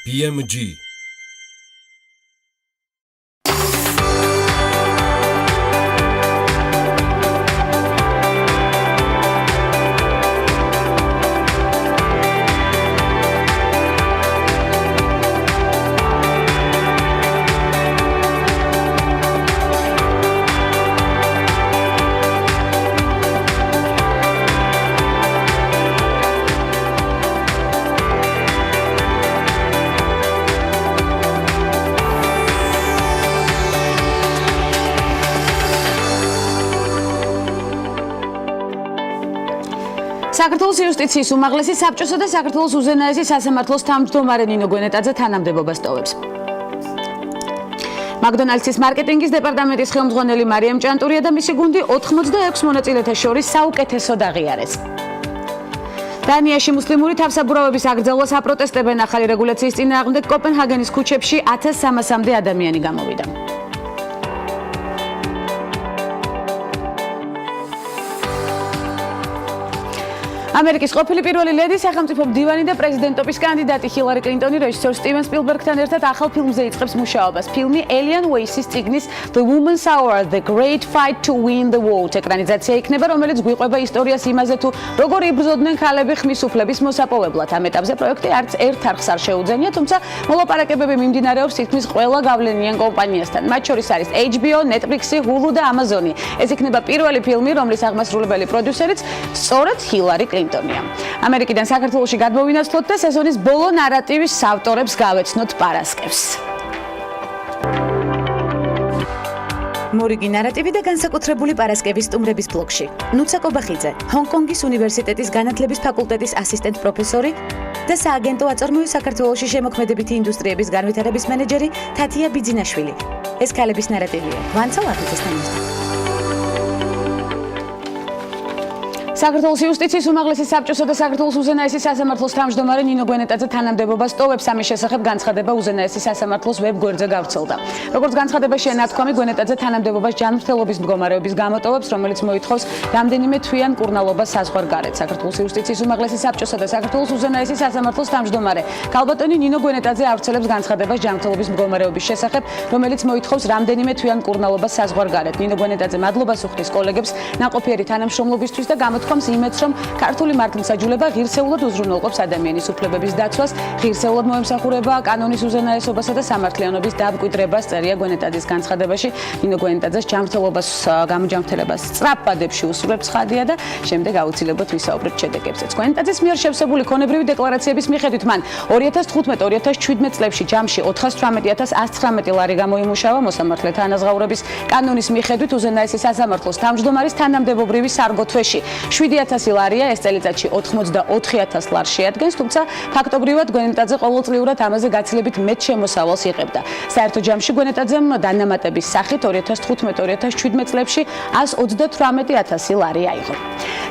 BMG საქართველოს იუსტიციის უმაღლესი საბჭოსა და საქართველოს უზენაესი სასამართლოს თავმჯდომარე ნინო გვენეტაძე თანამდებობას ტოვებს. მაკდონალდსის მარკეტინგის დეპარტამენტის ხელმძღვანელი მარიამ ჭანტურია და მისი გუნდი 86 მონაწილეთა შორის საუკეთესოდ აღიარეს. დანიაში მუსლიმური თავსაბურავების აკრძალვას აპროტესტებენ ახალი რეგულაციის წინააღმდეგ კოპენჰაგენის ქუჩებში 1300-მდე ადამიანი გამოვიდა. ამერიკის ყოფილი პირველი ლედი, სახელმწიფო მდივანი და პრეზიდენტობის კანდიდატი ჰილარი კლინტონი რეჟისორ სტივენ სპილბერგთან ერთად ახალ ფილმზე იწყებს მუშაობას. ფილმი ელიან უეისის წიგნის The Woman's Hour: The Great Fight to Win the War ეკრანიზაცია იქნება, რომელიც გვიყვება ისტორიას იმაზე თუ როგორ იბრძოდნენ ქალები ხმის უფლების მოსაპოვებლად. ამ ეტაპზე პროექტი არც ერთ არხს არ შეუძენია, თუმცა მოლაპარაკებები მიმდინარეობს თითქმის ყველა გავლენიან კომპანიასთან. მათ შორის არის HBO, Netflix, Hulu და Amazon. ეს იქნება პირველი ფილმი, რომლის აღმასრულებელი პროდიუსერიც სწორედ ჰილარი კლინტონია. ამერიკიდან საქართველოში გადმოვინაცვლოთ და სეზონის ბოლო ნარატივის ავტორებს გავეცნოთ პარასკევს. მორიგი ნარატივი და განსაკუთრებული პარასკევის სტუმრების ბლოგში. ნუცა კობახიძე, ჰონკონგის უნივერსიტეტის განათლების ფაკულტეტის ასისტენტ პროფესორი და სააგენტო აწარმოების საქართველოში შემოქმედებითი ინდუსტრიების განვითარების მენეჯერი თათია ბიძინაშვილი. ეს ქალების ნარატივია. ვანცა ვახიძესთან ერთად. საქართველოს იუსტიციის უმაღლესი საბჭოსა და საქართველოს უზენაესი სასამართლოს თავმჯდომარე ნინო გვენეტაძე თანამდებობას ტოვებს. ამის შესახებ განცხადება უზენაესი სასამართლოს ვებ-გვერდზე გავრცელდა. როგორც განცხადებაში ენათქვამი, გვენეტაძე თანამდებობას ჯანმრთელობის მდგომარეობის გამო ტოვებს, რომელიც მოითხოვს რამდენიმე თვიან კურნალობას საზღვარგარეთ. საქართველოს იუსტიციის უმაღლესი საბჭოსა და საქართველოს უზენაესი სასამართლოს თავმჯდომარე ქალბატონი ნინო გვენეტაძე ავრცელებს განცხადებას ჯანმრთელობის მდგომარეობის შესახებ, რომელიც მოითხოვს რამდენიმე თვიან კურნალობას საზღვარგარეთ. ნინო გვენეტაძე მადლობას უხდის კოლეგებს ნაყოფიერი თანამშრომლობისთვის და გამოთქვამს იმედს, რომ ქართული მართლმსაჯულება ღირსეულად უზრუნველყოფს ადამიანის უფლებების დაცვას, ღირსეულად მოემსახურება კანონის უზენაესობასა და სამართლიანობის დამკვიდრებას. წერია გვენეტაძის განცხადებაში. ნინო გვენეტაძეს ჯანმრთელობას გამოჯანმრთელებას სწრაფ ბადებში უსურვებს ხადია და შემდეგ აუცილებლად ვისაუბრებთ შედეგებზეც. გვენეტაძის მიერ შევსებული ქონებრივი დეკლარაციების მიხედვით მან 2015-2017 წლებში ჯამში 418.119 ლარი გამოიმუშავა. მოსამართლეთა ანაზღაურების კანონის მიხედვით უზენაესი სასამართლოს თავმჯდომარის თანამდებობრივი სარგო თვეში 7.000 ლარია, ეს წელიწადში 84.000 ლარს შეადგენს, თუმცა ფაქტობრივად გვენეტაძე ყოველწლიურად ამაზე გაცილებით მეტ შემოსავალს იღებდა. საერთო ჯამში გვენეტაძემ დანამატების სახით 2015-2017 წლებში 138.000 ლარი აიღო.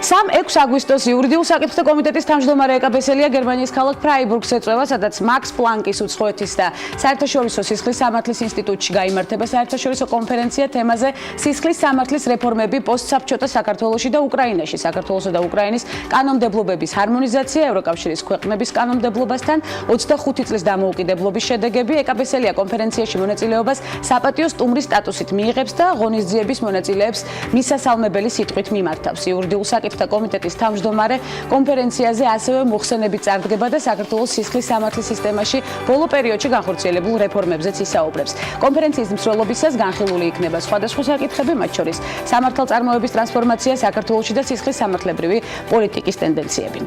3-6 აგვისტოს იურიდიულ საკითხთა კომიტეტის თავმჯდომარე ეკაბესელია გერმანიის ქალაქ ფრაიბურგს ეწევა, სადაც მაქს პლანკის უცხოეთის და საერთაშორისო სისხლის სამართლის ინსტიტუტში გაიმართება საერთაშორისო კონფერენცია თემაზე სისხლის სამართლის რეფორმები პოსტსაბჭოთა საქართველოში და უკრაინაში. საქართველოსა და უკრაინის კანონმდებლობების ჰარმონიზაცია, ევროკავშირის ქვეყნების კანონმდებლობასთან 25 წლის დამოუკიდებლობის შედეგები. ეკაბესელია კონფერენციაში მონაწილეობას საპატიო სტუმრის სტატუსით მიიღებს და ღონისძიების მონაწილეებს მისასალმებელი სიტყვით მიმართავს. იურიდიულ საკითხთა კომიტეტის თავმჯდომარე კონფერენციაზე ასევე მოხსენებით წარდგება და საქართველოს სისხლის სამართლის სისტემაში ბოლო პერიოდში განხორციელებულ რეფორმებზეც ისაუბრებს. კონფერენციის მსვლელობისას განხილული იქნება სხვადასხვა საკითხები, მათ შორის სამართალწარმოების ტრანსფორმაცია საქართველოში და სისხლის სამართლებრივი პოლიტიკის ტენდენციები.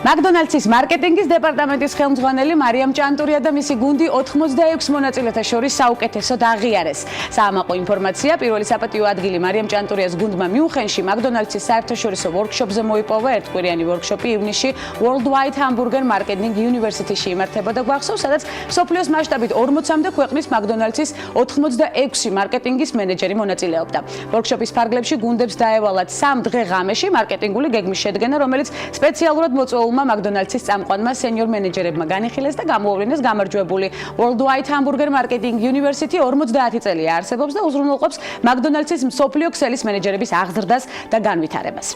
მაკდონალდსის მარკეტინგის დეპარტამენტის ხელმძღვანელი მარიამ ჭანტურია და მისი გუნდი 86 მონაწილეთა შორის საუკეთესოდ აღიარეს. საამაყო ინფორმაცია, პირველი საპატიო ადგილი მარიამ ჭანტურიას გუნდმა მიუნხენში მაკდონალდსის საერთაშორისო ვორქშოპზე მოიპოვა. ერთკვირიანი ვორქშოპი ივნისში Worldwide Hamburger Marketing University-ში იმართებოდა გვახსოვს, სადაც მსოფლიოს მასშტაბით 40-მდე ქვეყნის მაკდონალდსის 86 მარკეტინგის მენეჯერი მონაწილეობდა. ვორქშოპის ფარგლებში გუნდებს დაევალათ 3 დღე ღამეში მარკეტინგ მარკეტინგული გეგმის შედგენა, რომელიც სპეციალურად მოწვეულმა McDonald's-ის წამყვანმა სენიორ მენეჯერებმა განიხილეს და გამოუვლინეს გამარჯვებული Worldwide Hamburger Marketing University 50 წელია არსებობს და უზრუნველყოფს McDonald's-ის მსოფლიო ქსელის მენეჯერების აღზრდას და განვითარებას.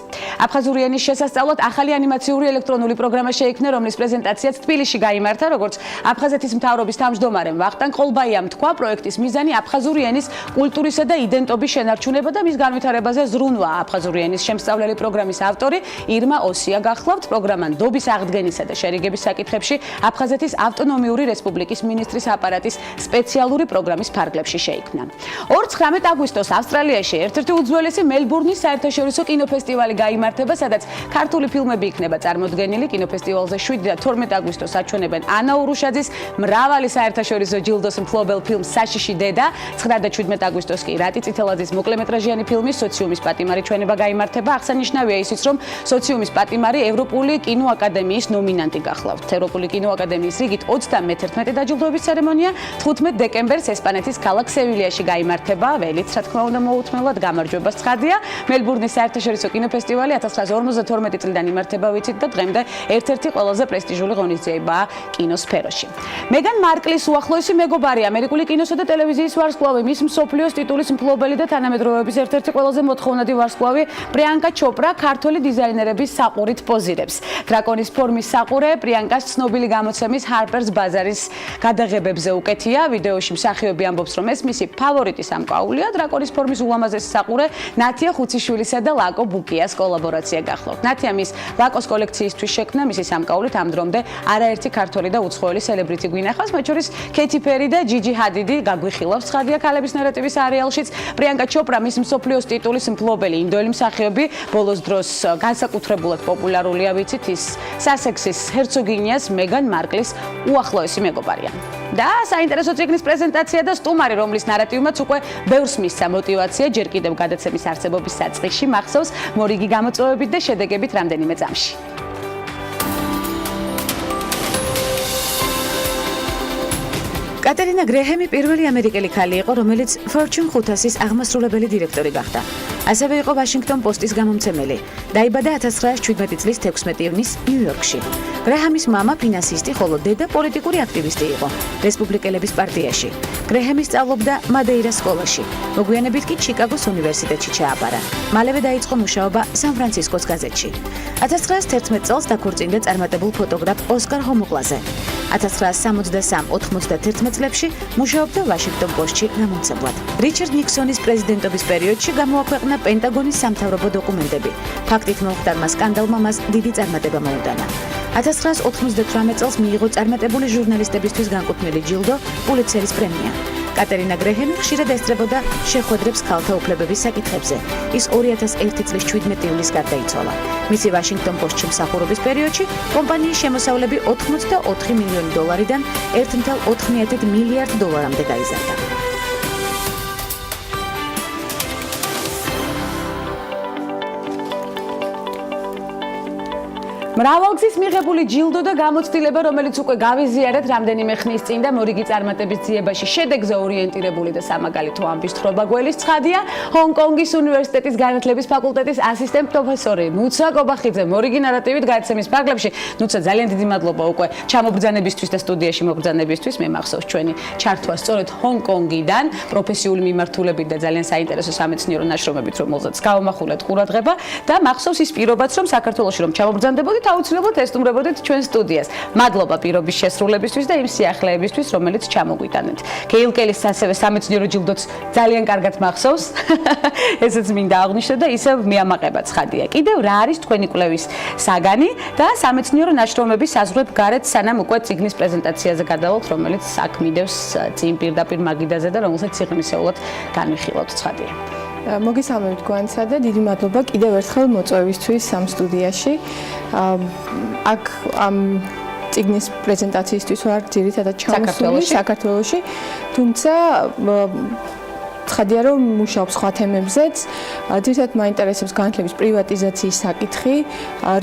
აფხაზური ენის შესასწავლად ახალი ანიმაციური ელექტრონული პროგრამა შეიქმნა, რომლის პრეზენტაციაც თბილისში გაიმართა, როგორც აფხაზეთის მთავრობის თავმჯდომარემ ვახტანგ ყოლბაიამ თქვა, პროექტის მიზანი აფხაზური ენის კულტურისა და იდენტობის შენარჩუნება და მის განვითარებაზე ზრუნვა. აფხაზური ენის შემსწავლელი პროგრამის ავტორი ირმა ოსია გახლავთ. პროგრამა ნდობის აღდგენისა და შერიგების საკითხებში აფხაზეთის ავტონომიური რესპუბლიკის მინისტრის აპარატის სპეციალური პროგრამის ფარგლებში შეიქმნა. 2-19 აგვისტოს ავსტრალიაში ერთ-ერთი უძველესი მელბურნის საერთაშორისო კინოფესტივალი გაიმართება, სადაც ქართული ფილმები იქნება წარმოდგენილი. კინოფესტივალზე 7 და 12 აგვისტოს აჩვენებენ ანა ურუშაძის მრავალი საერთაშორისო ჯილდოს მფლობელ ფილმს საშიში დედა. 9 და 17 აგვისტოს კი რატი წითელაძის მოკლემეტრაჟიანი ფილმის სოციუმის პატიმარი ჩვენება გაიმართება. აღსანიშნავია ისიც, რომ სოციუმის პატიმარი ევროპული კინოაკადემიის ნომინანტი გახლავთ. ევროპული კინოაკადემიის რიგით 31 დაჯილდოების ცერემონია 15 დეკემბერს ესპანეთის ქალაქ სევილიაში გაიმართება. ველით, რა თქმა უნდა, მოუთმელად გამარჯვებას ცხადია. მელბურნის საერთაშორისო კინოფესტივალი 1952 წლიდან იმართება, ვიცით, და დღემდე ერთ-ერთი ყველაზე პრესტიჟული ღონისძიებაა კინოსფეროში. მეგან მარკლის უახლოესი მეგობარი, ამერიკული კინოსა და ტელევიზიის ვარსკვლავი, მის მსოფლიოს ტიტულის მფლობელი და თანამედროვეობის ერთ-ერთი ყველაზე მოთხოვნადი ვარსკვლავი პრიანკა ჩოპრა ქართული დიზაინერების საყურით პოზირებს. დრაკონის ფორმის საყურე პრიანკას ცნობილი გამოცემის Harper's Bazaar-ის გადაღებებზე უკეთია. ვიდეოში მსახიობი ამბობს, რომ ეს მისი ფავორიტი სამკაულია. დრაკონის ფორმის ულამაზესი საყურე ნათია ხუციშვილისა და ლაკო ბუკიას კოლაბორაცია გახლავთ. ნათია მის ლაკოს კოლექციისთვის შექმნა მისი სამკაულით ამ დრომდე არაერთი ქართველი და უცხოელი სელებრიტი გვინახავს, მათ შორის კეთი პერი და ჯიჯი ჰადიდი გაგვიხილავს. ცხადია ქალების ნარატივის სერიალშიც პრიანკა ჩოპრა მის მსოფლიოს ტიტულის მფლობელი ინდოელი მსახიობი ბოლოს დროს განსაკუთრებულად პოპულარულია, ვიცით, ის სასექსის ჰერცოგინიას მეგან მარკლის უახლოესი მეგობარია. და საინტერესო წიგნის პრეზენტაცია და სტუმარი, რომლის ნარატივმაც უკვე ბევრს მისცა мотивация, ჯერ კიდევ გადაცემის არსებობის საწყისში მახსოვს მორიგი გამოწვევებით და შედეგებით რამდენიმე წამში. კატერინა გრეჰემი პირველი ამერიკელი ქალი იყო, რომელიც Fortune 500-ის აღმასრულებელი დირექტორი გახდა. ასევე იყო Washington Post-ის გამომცემელი. დაიბადა 1917 წლის 16 ივნისს ნიუ-იორკში. გრეჰემის მამა ფინანსისტი, ხოლო დედა პოლიტიკური აქტივისტი იყო რესპუბლიკელების პარტიაში. გრეჰემი სწავლობდა მადეირას სკოლაში. მოგვიანებით კი ჩიკაგოს უნივერსიტეტში ჩააბარა. მალევე დაიწყო მუშაობა სან-ფრანცისკოს გაზეთში. 1911 წელს დაქორწინდა წარმატებულ ფოტოგრაფ ოსკარ ჰომოკლაზე. 1963-91 წლებში მუშაობდა Washington Post-ში გამომცემლად. რიჩარდ ნიქსონის პრეზიდენტობის პერიოდში გამოაქვეყნა პენტაგონის სამთავრობო დოკუმენტები. ფაქტით მომხდარმა სკანდალმა მას დიდი წარმატება მოუტანა. 1998 წელს მიიღო წარმატებული ჟურნალისტებისთვის განკუთვნილი ჯილდო, პულიცერის პრემია. კატერინა გრეჰემი ხშირად ესწრებოდა შეხვედრებს ქალთა უფლებების საკითხებზე. ის 2001 წლის 17 ივლისს გარდაიცვალა. მისი Washington Post-ში მსახურობის პერიოდში კომპანიის შემოსავლები 84 მილიონი დოლარიდან 1.4 მილიარდ დოლარამდე გაიზარდა. მრავალგზის მიღებული ჯილდო და გამოცდილება, რომელიც უკვე გავიზიარეთ რამდენიმე ხნის წინ და მორიგი წარმატების ძიებაში შედეგზე ორიენტირებული და სამაგალითო ამბის თხრობა გველის ცხადია, ჰონკონგის უნივერსიტეტის განათლების ფაკულტეტის ასისტენტ პროფესორი ნუცა კობახიძე მორიგი ნარატივით გადაცემის ფარგლებში. ნუცა, ძალიან დიდი მადლობა უკვე ჩამობრძანებისთვის და სტუდიაში მობრძანებისთვის. მე მახსოვს ჩვენი ჩართვა სწორედ ჰონკონგიდან, პროფესიული მიმართულებით და ძალიან საინტერესო სამეცნიერო ნაშრომებით, რომელზეც გავამახვილეთ ყურადღება და მახსოვს ის პირობაც, რომ საქართველოში რომ ჩამობრძანდებოდი აუცილებლად ესტუმრებოდით ჩვენ სტუდიას. მადლობა პირობის შესრულებისთვის და იმ სიახლეებისთვის, რომელიც ჩამოგვიტანეთ. გეილკელის ასევე სამეცნიერო ჯილდოც ძალიან კარგად მახსოვს. ესეც მინდა აღვნიშნო და ისევ მეამაყება ცხადია. კიდევ რა არის თქვენი კვლევის საგანი და სამეცნიერო ნაშრომების საზღვრებ გარეთ, სანამ უკვე წიგნის პრეზენტაციაზე გადავალთ, რომელიც აქ მიდევს წინ პირდაპირ მაგიდაზე და რომელსაც სიღრმისეულად განვიხილავთ ცხადია. მოგესალმებით გვანცა და დიდი მადლობა კიდევ ერთხელ მოწვევისთვის ამ სტუდიაში. აქ ამ წიგნის პრეზენტაციისთვის ვარ ძირითადად ჩამოსული საქართველოში, თუმცა ცხადია რომ მუშაობს სხვა თემებზეც. ძირითადად მაინტერესებს განათლების პრივატიზაციის საკითხი,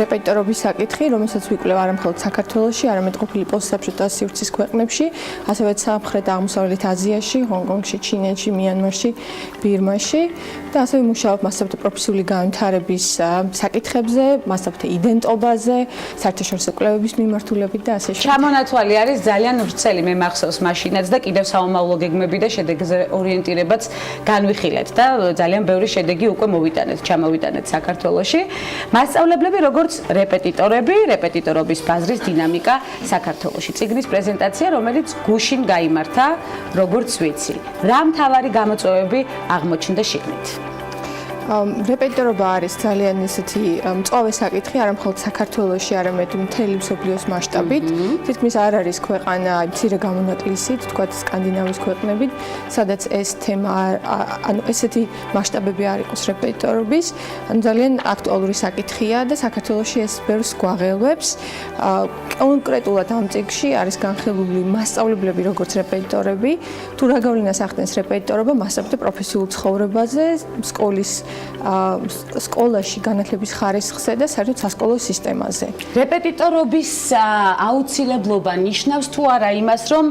რეპეტიტორობის საკითხი, რომელსაც ვიკვლევ არა მხოლოდ საქართველოში, არამედ ყოფილი პოსტსაბჭოთა სივრცის ქვეყნებში, ასევე სამხრეთ აღმოსავლეთ აზიაში, ჰონკონგში, ჩინეთში, მიანმარში, ბირმაში და ასევე მუშაობ მასწავლებლთა პროფესიული განვითარების საკითხებზე, მასწავლებლთა იდენტობაზე, საერთაშორისო კვლევების მიმართულებით და ასე შემდეგ. ჩამონათვალი არის ძალიან ვრცელი, მე მახსოვს მაშინაც და კიდევ საომავლო გეგმები და შედეგზე ორიენტირებაც განვიხილეთ და ძალიან ბევრი შედეგი უკვე ჩამოვიტანეთ საქართველოში. მასწავლებლები როგორც რეპეტიტორები, რეპეტიტორობის ბაზრის დინამიკა საქართველოში. წიგნის პრეზენტაცია, რომელიც გუშინ გაიმართა, როგორც ვიცი. რა მთავარი გამოწვევები აღმოჩნდა შიგნით? რეპეტიტორობა არის ძალიან ისეთი მწვავე საკითხი, არა მხოლოდ საქართველოში, არამედ მთელი მსოფლიოს მასშტაბით. თითქმის არ არის ქვეყანა მცირე გამონაკლისით, თქვათ სკანდინავიის ქვეყნებით, სადაც ეს თემა, ანუ ესეთი მასშტაბები არ იყოს რეპეტიტორობის. ანუ ძალიან აქტუალური საკითხია და საქართველოში ეს ბევრს გვაღელვებს. კონკრეტულად ამ წიგნში არის განხილული მასწავლებლები როგორც რეპეტიტორები, თუ რა გავლენას ახდენს რეპეტიტორობა მასწავლებლთა პროფესიულ ცხოვრებაზე, სკოლაში განათლების ხარისხზე და საერთოდ სასკოლო სისტემაზე. რეპეტიტორობის აუცილებლობა ნიშნავს თუ არა იმას, რომ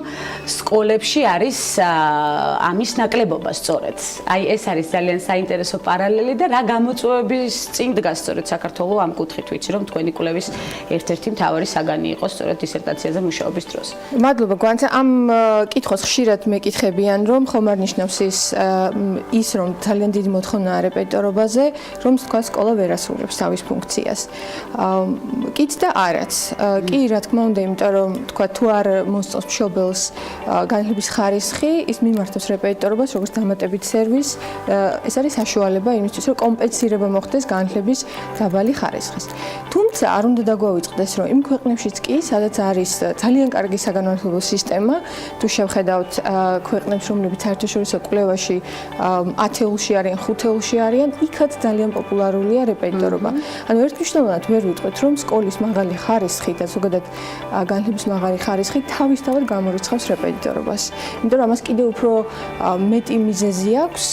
სკოლებში არის ამის ნაკლებობა სწორედ. აი ეს არის ძალიან საინტერესო პარალელი და რა გამოწვევების წინ დგას სწორედ საქართველოს ამ კუთხით, ვიცი რომ თქვენი კვლევის ერთ-ერთი მთავარი საგანი იყო სწორედ დისერტაციაზე მუშაობის დროს. მადლობა გვანცა, ამ კითხვას ხშირად მეკითხებიან, რომ ხომ არ ნიშნავს ის რომ ძალიან დიდი მოთხოვნაა რეპეტიტორობაზე, რომ თქვა სკოლა ვერ ასრულებს თავის ფუნქციას. კიც და არაც. კი, რა თქმა უნდა, იმიტომ რომ თქვა თუ არ მოსწონს მშობელს განათლების ხარისხი, ის მიმართავს რეპეტიტორობას როგორც დამატებით სერვისს. ეს არის საშუალება იმისთვის, რომ კომპენსირება მოხდეს განათლების დაბალი ხარისხის. თუმცა არ უნდა დაგვავიწყდეს, რომ იმ ქვეყნებშიც კი, სადაც არის ძალიან კარგი საგანმანათლებლო სისტემა, თუ შევხედავთ ქვეყნებს, რომლებიც საერთაშორისო კვლევაში 10-ში არიან, 5-ში არიან, იქაც ძალიან პოპულარულია რეპეტიტორობა. ანუ ერთმნიშვნელოვნად ვერ ვიტყვით, რომ სკოლის მაღალი ხარისხი და ზოგადად განათლების მაღალი ხარისხი თავისთავად გამორიცხავს რეპეტიტორობას. იმიტომ რომ ამას კიდევ უფრო მეტი მიზეზი აქვს,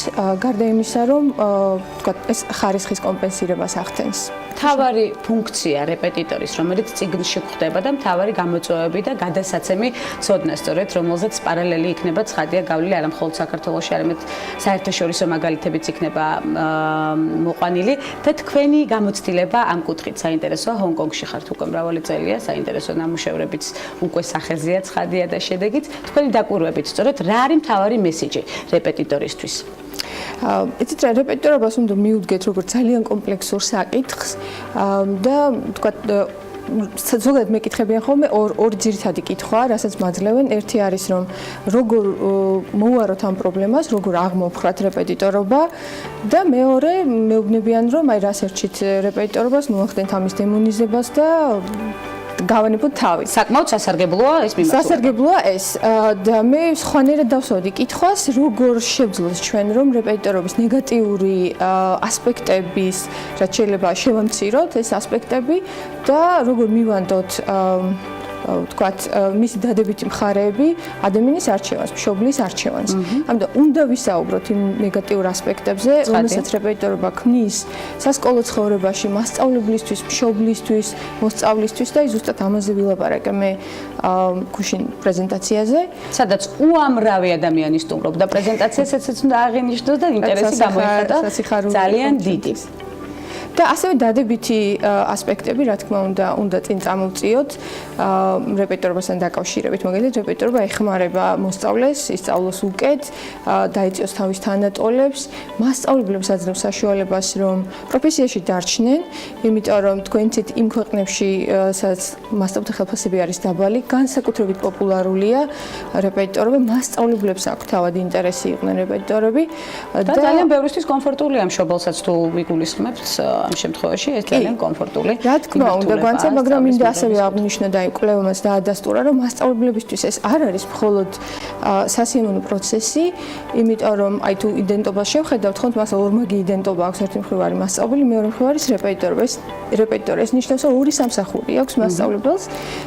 გარდა იმისა, რომ თქვა ეს ხარისხის კომპენსირებას ახდენს. მთავარი ფუნქცია რეპეტიტორის, რომელიც წიგნში გვხვდება და მთავარი გამოწვევები და გადასაცემი ცოდნა სწორედ, რომელზეც პარალელი იქნება ცხადია გავლილი არა მხოლოდ საქართველოში, არამედ საერთაშორისო მაგალითებიც იქნება მოყვანილი და თქვენი გამოცდილება ამ კუთხით საინტერესოა. ჰონკონგში ხართ უკვე მრავალი წელია, საინტერესო ნამუშევრებიც უკვე სახეზეა ცხადია და შედეგიც. თქვენი დაკვირვებით სწორედ რა არის მთავარი მესიჯი რეპეტიტორისთვის? იცით რა, რეპეტიტორობას უნდა მიუდგეთ როგორც ძალიან კომპლექსურ საკითხს და თქვა ზოგადად მეკითხებიან ხოლმე ორი ძირითადი კითხვაა, რასაც მაძლევენ. ერთი არის რომ როგორ მოვუაროთ ამ პრობლემას, როგორ აღმოვხრათ რეპეტიტორობა და მეორე მეუბნებიან რომ აი რას ერჩით რეპეტიტორობას, მოახდენთ ამის დემონიზებას და გავანებოთ თავი. საკმაოდ სასარგებლოა ეს მიმართულება. სასარგებლოა ეს და მე სხვანაირად დავსვავდი კითხვას, როგორ შევძლოთ ჩვენ რომ რეპეტიტორობის ნეგატიური ასპექტების, რაც შეიძლება შევამციროთ ეს ასპექტები და როგორ მივანდოთ ვთქვათ, მისი დადებითი მხარეები ადამიანის არჩევანს, მშობლის არჩევანს. ამიტომ უნდა ვისაუბროთ იმ ნეგატიურ ასპექტებზე, რომელსაც რეპეტიტორობა ქმნის სასკოლო ცხოვრებაში, მასწავლებლისთვის, მშობლისთვის, მოსწავლისთვის და ზუსტად ამაზე ვილაპარაკე მე გუშინ პრეზენტაციაზე, სადაც უამრავი ადამიანი სტუმრობდა პრეზენტაციას, ესეც უნდა აღინიშნოს და ინტერესი გამოიხატა ძალიან დიდი. და ასევე დადებითი ასპექტები, რა თქმა უნდა წინ წამოვწიოთ რეპეტიტორობასთან დაკავშირებით. მაგალითად, რეპეტიტორობა ეხმარება მოსწავლეს, ისწავლოს უკეთ, დაეწიოს თავის თანატოლებს, მასწავლებლებს აძლევს საშუალებას, რომ პროფესიაში დარჩნენ, იმიტომ რომ თქვენიცით იმ ქვეყნებში, სადაც მასწავლებლთა ხელფასები არის დაბალი, განსაკუთრებით პოპულარულია რეპეტიტორობა, მასწავლებლებს აქვს თავად ინტერესი იყვნენ რეპეტიტორები და ძალიან ბევრისთვის კომფორტულია მშობელსაც თუ ვიგულისხმებთ ამ შემთხვევაში ეს ძალიან კომფორტული. რა თქმა უნდა, განცე, მაგრამ მინდა ასევე აღნიშნო და იმ კვლევამაც დაადასტურა, რომ მასწავლებლებისთვის ეს არ არის მხოლოდ სასიამოვნო პროცესი, იმიტომ რომ აი თუ იდენტობას შევხედავთ, ხომ მას ორმაგი იდენტობა აქვს, ერთი მხრივ არის მასწავლებელი, მეორე მხრივ არის რეპეტიტორი. ეს ნიშნავს, რომ ორი სამსახური აქვს მასწავლებელს,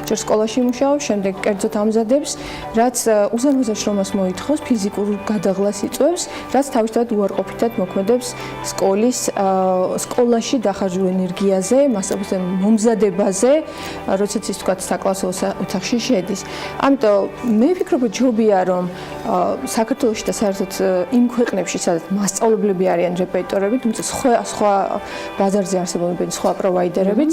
ჯერ სკოლაში მუშაობს, შემდეგ კერძოდ ამზადებს, რაც უზარმაზარ შრომას მოითხოვს, ფიზიკურ გადაღლას იწვევს, რაც თავისთავად უარყოფითად მოქმედებს სკოლაში დახარჯულ ენერგიაზე, მასწავლებლის მომზადებაზე, როდესაც ის თქვა საკლასო ოთახში შედის. ამიტომ მე ვფიქრობ, ჯობია რომ საქართველოში და საერთოდ იმ ქვეყნებში, სადაც მასწავლებლები არიან რეპეტიტორები, თუმცა სხვა ბაზარზე არსებობენ სხვა პროვაიდერებიც,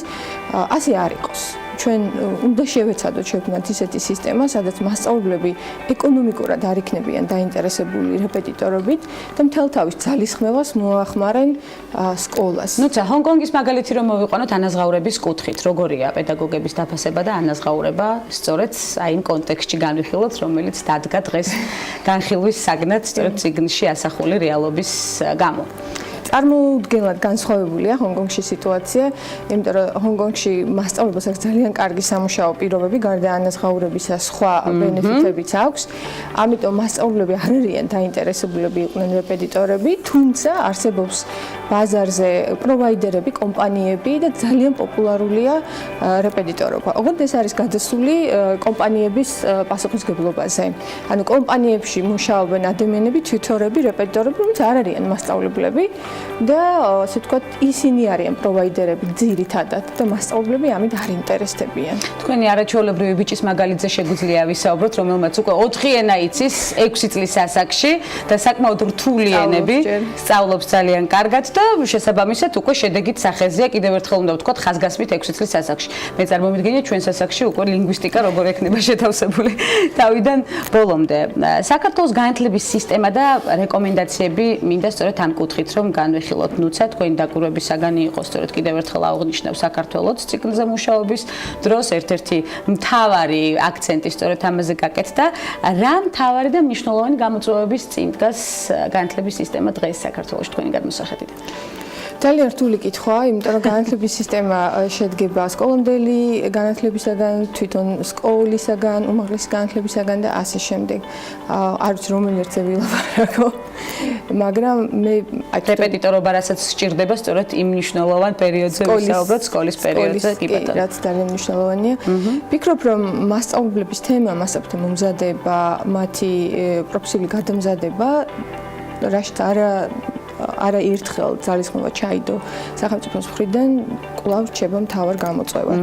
ასე არ იყოს. ჩვენ უნდა შევეცადოთ შევქმნათ ისეთი სისტემა, სადაც მასწავლებლები ეკონომიკურად არ იქნებიან დაინტერესებული რეპეტიტორობით და მთელ თავის ძალისხმევას მოახმარენ სკოლას. ნუცა, ჰონკონგის მაგალითი რომ მოვიყვანოთ ანაზღაურების კუთხით, როგორია პედაგოგების დაფასება და ანაზღაურება, სწორედ აი იმ კონტექსტში განვიხილოთ, რომელიც დადგა დღეს განხილვის საგნად, სწორედ წიგნში ასახული რეალობის გამო. წარმოუდგენლად განსხვავებულია ჰონკონგში სიტუაცია, იმიტომ რომ ჰონკონგში მასწავლებელს აქვს ძალიან კარგი სამუშაო პირობები, გარდა ანაზღაურებისა სხვა ბენეფიტებიც აქვს. ამიტომ მასწავლებლები არ არიან დაინტერესებულები იყვნენ რეპეტიტორები, თუმცა არსებობს ბაზარზე პროვაიდერები, კომპანიები და ძალიან პოპულარულია რეპეტიტორობა. ოღონდ ეს არის გადასული კომპანიების პასუხისმგებლობაზე. ანუ კომპანიებში მუშაობენ ადამიანები, თიუთორები, რეპეტიტორები, რომელიც არ არიან მასწავლებლები. და ასე ვთქვათ, ისინი არიან პროვაიდერები ძირითადად და მასწავლებლები ამით არ ინტერესდებიან. თქვენი არაჩვეულებრივი ბიჭის მაგალითზე შეგვიძლია ვისაუბროთ, რომელმაც უკვე 4 ენა იცის 6 წლის ასაკში და საკმაოდ რთული ენები სწავლობს ძალიან კარგად და შესაბამისად უკვე შედეგით სახეზეა. კიდევ ერთხელ უნდა ვთქვათ, ხაზგასმით 6 წლის ასაკში. მე წარმომიდგენია ჩვენს ასაკში უკვე ლინგვისტიკა როგორ ექნება შეთავსებული თავიდან ბოლომდე. საქართველოს განათლების სისტემა და რეკომენდაციები მინდა სწორედ ამ კუთხით რომ განვიხილოთ, ნუცა თქვენი დაკვირვების საგანი იყო სწორედ კიდევ ერთხელ აღნიშნავ საქართველოს წიგნზე მუშაობის დროს ერთ-ერთი მთავარი აქცენტი სწორედ ამაზე გაკეთდა. რა მთავარი და მნიშვნელოვანი გამოწვევების წინ დგას განათლების სისტემა დღეს საქართველოში თქვენი გადმოსახედით? ძალიან რთული კითხვაა, იმიტომ რომ განათლების სისტემა შედგება სკოლამდელი განათლებისაგან, თვითონ სკოლისაგან, უმაღლესი განათლებისაგან და ასე შემდეგ. არ ვიცი რომელი ერთზე ვილაპარაკო, მაგრამ მე რეპეტიტორობა რასაც სჭირდება სწორედ იმ მნიშვნელოვან პერიოდზე ვისაუბროთ, სკოლის პერიოდზე, კი ბატონო. რაც ძალიან მნიშვნელოვანია. ვფიქრობ, რომ მასწავლებლების თემა, მასწავლებლთა მომზადება, მათი პროფესიული გადამზადება, რაშიც არა ერთხელ ძალისხმევა ჩაიდო სახელმწიფოს მხრიდან, კვლავ რჩება მთავარ გამოწვევად.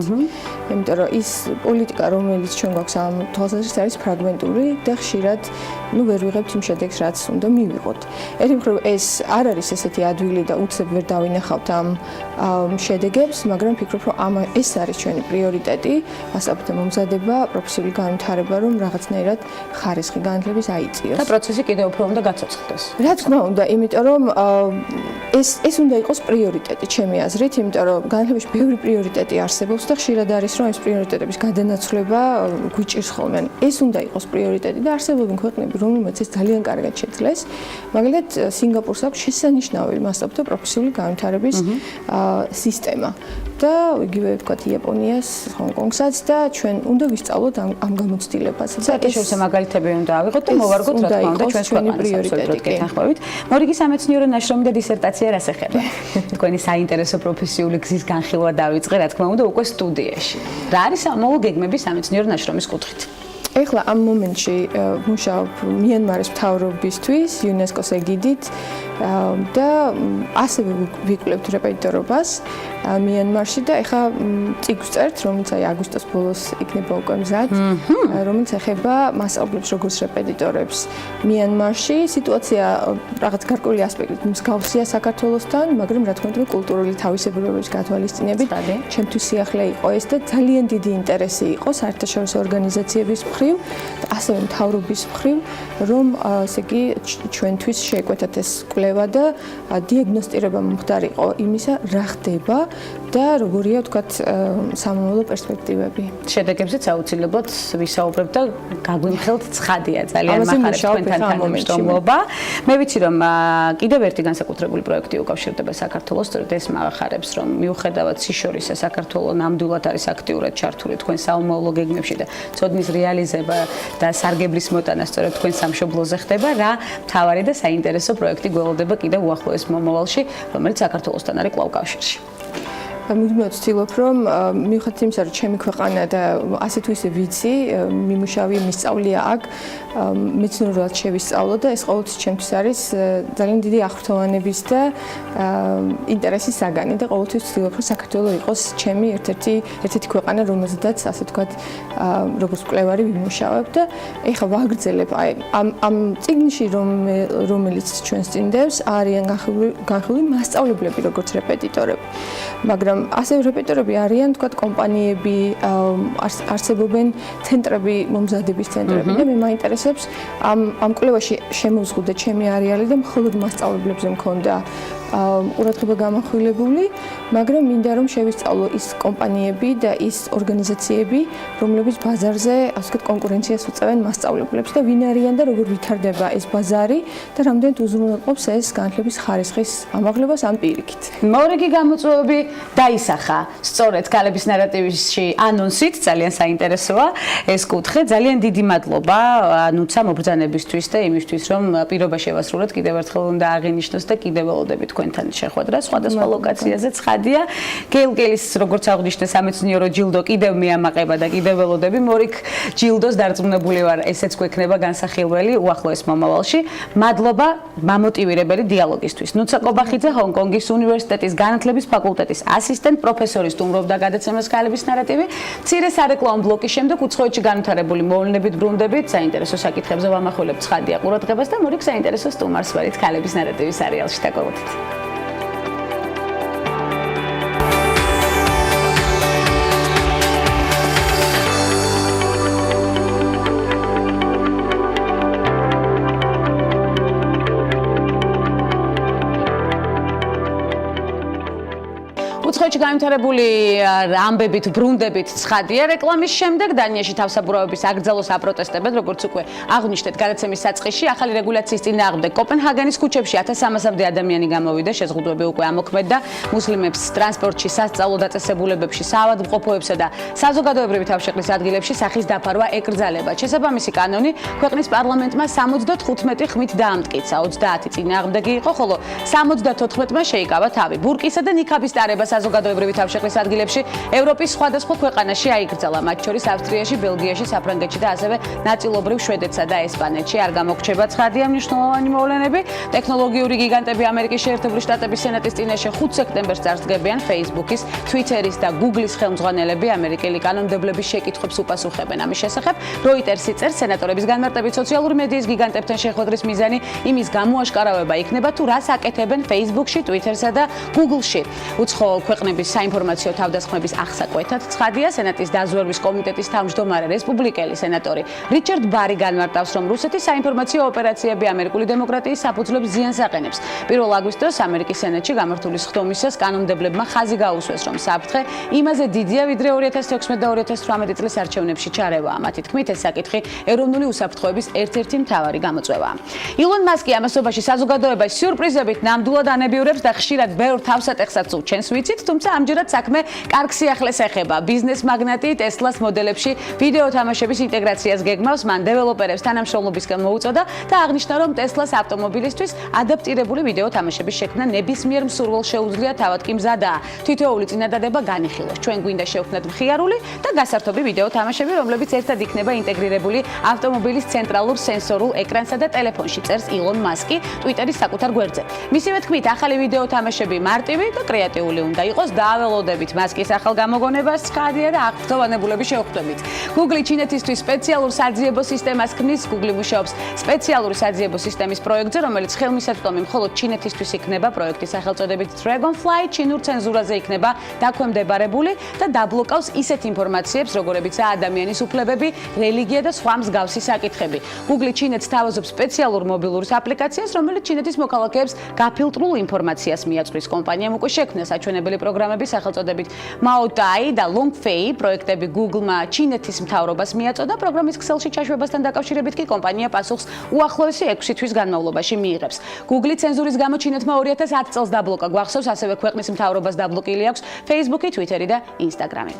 იმიტომ რომ ის პოლიტიკა, რომელიც ჩვენ გვაქვს ამ თვალსაზრისით, არის ფრაგმენტული და ხშირად ვერ ვიღებთ იმ შედეგს, რაც უნდა მივიღოთ. ერთი მხრივ ეს არ არის ესეთი ადვილი და უცებ ვერ დავინახავთ ამ შედეგებს, მაგრამ ვფიქრობ, რომ ეს არის ჩვენი პრიორიტეტი, მასწავლებლთა მომზადება, პროფესიული განვითარება, რომ რაღაცნაირად ხარისხი განათლების აიწიოს. და პროცესი კიდევ უფრო უნდა გაცოცხლდეს. რა თქმა უნდა, იმიტომ რომ ეს უნდა იყოს პრიორიტეტი ჩემი აზრით, იმიტომ რომ განათლების ბევრი პრიორიტეტი არსებობს და ხშირად არის რომ ეს პრიორიტეტების გადანაცვლება გვიჭირს ხოლმე. ეს უნდა იყოს პრიორიტეტი და არსებობენ ქვეყნები, რომელმაც ეს ძალიან კარგად შეძლეს. მაგალითად, სინგაპურს აქვს შესანიშნავი მასწავლებლთა პროფესიული განვითარების სისტემა. და იგივე ვთქვათ იაპონიას, ჰონკონგსაც და ჩვენ უნდა ვისწავლოთ ამ გამოცდილებაზე. საერთაშორისო მაგალითები უნდა ავიღოთ და მოვარგოთ რა თქმა უნდა ჩვენს ქვეყანას გეთანხმებით. მორიგი სამეცნიერო ნაშრომი და დისერტაცია რას ეხება? თქვენი საინტერესო პროფესიული გზის განხილვა დავიწყე, რა თქმა უნდა, უკვე სტუდიაში. რა არის ამავე გეგმები სამეცნიერო ნაშრომის კუთხით? ეხლა ამ მომენტში მუშაობ მიანმარის მთავრობისთვის, იუნესკოს ეგიდით და ასევე ვიკვლევთ რეპეტიტორობას მიანმარში და ეხლა წიგნს წერთ, რომელიც აი აგვისტოს ბოლოს იქნება უკვე მზად, რომელიც ეხება მასწავლებლებს როგორც რეპეტიტორებს მიანმარში. სიტუაცია რაღაც გარკვეული ასპექტით მსგავსია საქართველოსთან, მაგრამ რა თქმა უნდა კულტურული თავისებურებების გათვალისწინებით ჩემთვის სიახლე იყო ეს და ძალიან დიდი ინტერესი იყო საერთაშორისო ორგანიზაციების მხრივ და ასევე მთავრობის მხრივ, რომ ესე იგი ჩვენთვის შეეკვეთათ ეს კვლევა და დიაგნოსტირება მომხდარიყო იმისა, რა ხდება და როგორია ვთქვათ სამომავლო პერსპექტივები. შედეგებზეც აუცილებლად ვისაუბრებ და გაგვიმხელთ ცხადია ძალიან მახარებ თქვენთან თანამშრომლობა. მე ვიცი რომ კიდევ ერთი განსაკუთრებული პროექტი უკავშირდება საქართველოს, სწორედ ეს მახარებს რომ მიუხედავად სიშორისა საქართველოს ნამდვილად არის აქტიურად ჩართული თქვენ საომავლო გეგმებში და ცოდნის რეალიზება და სარგებლის მოტანა სწორედ თქვენ სამშობლოზე ხდება, რა მთავარი და საინტერესო პროექტი გველოდება კიდევ უახლოეს მომავალში, რომელიც საქართველოსთან არის კვლავ კავშირში. მუდმივად ვცდილობ რომ მიუხედავად იმისა რომ ჩემი ქვეყანა და ასე თუ ისე ვიცი მიმუშავი მისწავლია აქ მეცნიერულად შევისწავლო და ეს ყოველთვის ჩემთვის არის ძალიან დიდი აღფრთოვანების და ინტერესის საგანი და ყოველთვის ვცდილობ რომ საქართველო იყოს ჩემი ერთ-ერთი ქვეყანა რომელზედაც ასე ვთქვათ როგორც მკვლევარი ვიმუშავებ და ეხლა ვაგრძელებ აი ამ წიგნში რომელიც ჩვენს წინ დევს არიან განხილული მასწავლებლები როგორც რეპეტიტორები მაგრამ ასევე რეპეტიტორები არიან თქვათ კომპანიები არსებობენ ცენტრები მომზადების ცენტრები და მე მაინტერესებს ამ კვლევაში შემოვზღუდე ჩემი არეალი და მხოლოდ მასწავლებლებზე მქონდა ყურადღება გამახვილებული მაგრამ მინდა რომ შევისწავლო ის კომპანიები და ის ორგანიზაციები რომლებიც ბაზარზე ასე ვთქვათ კონკურენციას უწევენ მასწავლებლებს და ვინ არიან და როგორ ვითარდება ეს ბაზარი და რამდენად უზრუნველყოფს ეს განათლების ხარისხის ამაღლებას ამ პირიქით მორიგი გამოწვევები დაისახა სწორედ ქალების ნარატივში ანონსით ძალიან საინტერესოა ეს კუთხე ძალიან დიდი მადლობა ნუცა მობრძანებისთვის და იმისთვის რომ პირობა შევასრულოთ კიდევ ერთხელ უნდა აღინიშნოს და კიდევ ველოდებით თქვენთან შეხვედრა სხვადასხვა ლოკაციაზე ცხადია გეილგელის როგორც აღნიშნე სამეცნიერო ჯილდო კიდევ მეამაყება და კიდევ ველოდები მორიგ ჯილდოს დარწმუნებული ვარ ესეც გვექნება განსახილველი უახლოეს მომავალში მადლობა მამოტივირებელი დიალოგისთვის ნუცა კობახიძე ჰონკონგის უნივერსიტეტის განათლების ფაკულტეტის ასისტენტ პროფესორი სტუმრობდა გადაცემას ქალების ნარატივი მცირე სარეკლამო ბლოკის შემდეგ უცხოეთში განვითარებული მოვლენებით ბრუნდებით საინტერესო საკითხებზე ვამახვილებთ ცხადია ყურადღებას და მორიგ საინტერესო სტუმარს ვარით ქალების ნარატივის სერიალში დაკავებით უცხოეთში განვითარებული ამბებით, ბრუნდებით ცხადია რეკლამის შემდეგ დანიაში თავსაბურავების აკრძალოს აპროტესტებად, როგორც უკვე აღნიშნეთ გადაცემის საწყისში, ახალი რეგულაციის წინააღმდეგ კოპენჰაგენის ქუჩებში 1300-მდე ადამიანი გამოვიდა, შეზღუდვები უკვე ამოქმედდა მუსლიმებს ტრანსპორტში, სასწავლო დაწესებულებებში, საავადმყოფოებსა და საზოგადოებრივი თავშეყრის ადგილებში სახის დაფარვა ეკრძალება. შესაბამისი კანონი ქვეყნის პარლამენტმა 75 ხმით დაამტკიცა, 30 წინააღმდეგი იყო, ხოლო 74-მა შეიკავა თავი. ბურკისა და ნიქაბის ტარება საზოგადოებრივი თავშეყრის ადგილებში ევროპის სხვადასხვა ქვეყანაში აიკრძალა, მათ შორის ავსტრიაში, ბელგიაში, საფრანგეთში და ასევე ნაწილობრივ შვედეთსა და ესპანეთში. არ გამოგრჩება ცხადია მნიშვნელოვანი მოვლენები. ტექნოლოგიური გიგანტები ამერიკის შეერთებული შტატების სენატის წინაშე 5 სექტემბერს წარსდგებიან Facebook-ის, Twitter-ის და Google-ის ხელმძღვანელები ამერიკელი კანონმდებლების შეკითხვებს უპასუხებენ. ამის შესახებ Reuters-ი წერს, სენატორების განმარტებით სოციალური მედიის გიგანტებთან შეხვედრის მიზანი იმის გამოაშკარავება იქნება, თუ რას აკეთებენ Facebook-ში, Twitter-სა და Google-ში. უცხო ქვეყნების საინფორმაციო თავდასხმების აღსაკვეთად ცხადია სენატის დაზვერვის კომიტეტის თავმჯდომარე რესპუბლიკელი სენატორი რიჩარდ ბარი განმარტავს, რომ რუსეთის საინფორმაციო ოპერაციები ამერიკული დემოკრატიის საფუძვლებს ზიანს აყენებს. 1 აგვისტოს ამერიკის სენატში გამართული სხდომისას კანონმდებლებმა ხაზი გაუსვეს, რომ საფრთხე იმაზე დიდია, ვიდრე 2016 და 2018 წლის არჩევნებში ჩარევაა. მათი თქმით, ეს საკითხი ეროვნული უსაფრთხოების ერთ-ერთი მთავარი გამოწვევაა. ილონ მასკი ამასობაში საზოგადოებას სიურპრიზებით ნამდვილად ანებიურებს და ხშირად ბევრ თავსატეხსაც უჩენს ვიცით, თუმცა ამჯერად საქმე კარგ სიახლეს ეხება. ბიზნეს მაგნატი Tesla-ს მოდელებში ვიდეო თამაშების ინტეგრაციას გეგმავს, მან დეველოპერებს თანამშრომლობისგან მოუწოდა და აღნიშნა, რომ Tesla-ს ავტომობილისთვის ადაპტირებული ვიდეო თამაშების შექმნა ნებისმიერ მსურველს შეუძლია, თავად კი მზადაა. თითოეული წინადადება განიხილოს. ჩვენ გვინდა შევქმნათ მხიარული და გასართობი ვიდეო თამაშები, რომლებიც ერთად იქნება ინტეგრირებული ავტომობილის ცენტრალურ სენსორულ ეკრანსა და ტელეფონში, წერს ილონ მასკი Twitter-ის საკუთარ გვერდზე. მისივე თქმით, ახალი ვიდეო თამაშები მარტივი და კრეატიული უნდა იყოს და აველოდებით მასკის ახალ გამოგონებას ცხადია და აღფრთოვანებულები შევხვდებით. Google ჩინეთისთვის სპეციალურ საძიებო სისტემას ქმნის. Google მუშაობს სპეციალური საძიებო სისტემის პროექტზე, რომელიც ხელმისაწვდომი მხოლოდ ჩინეთისთვის იქნება. პროექტის სახელწოდებით Dragonfly ჩინურ ცენზურაზე იქნება დაქვემდებარებული და დაბლოკავს ისეთ ინფორმაციებს, როგორებიცაა ადამიანის უფლებები, რელიგია და სხვა მსგავსი საკითხები. Google ჩინეთს თავაზობს სპეციალურ მობილურ აპლიკაციას, რომელიც ჩინეთის მოქალაქეებს გაფილტრულ ინფორმაციას მიაწვდის. კომპანიამ უკვე შექმნა საჩვენებელი პროგრამა პროგრამების სახელწოდებით მაოტაი და ლონგფეი პროექტები Google-მა ჩინეთის მთავრობას მიაწოდა. პროგრამის ქსელში ჩაშვებასთან დაკავშირებით კი კომპანია პასუხს უახლოესი 6 თვის განმავლობაში მიიღებს. Google-ი ცენზურის გამო ჩინეთმა 2010 წელს დაბლოკა. გვახსოვს, ასევე ქვეყნის მთავრობას დაბლოკილი აქვს Facebook-ი, Twitter-ი და Instagram-ი.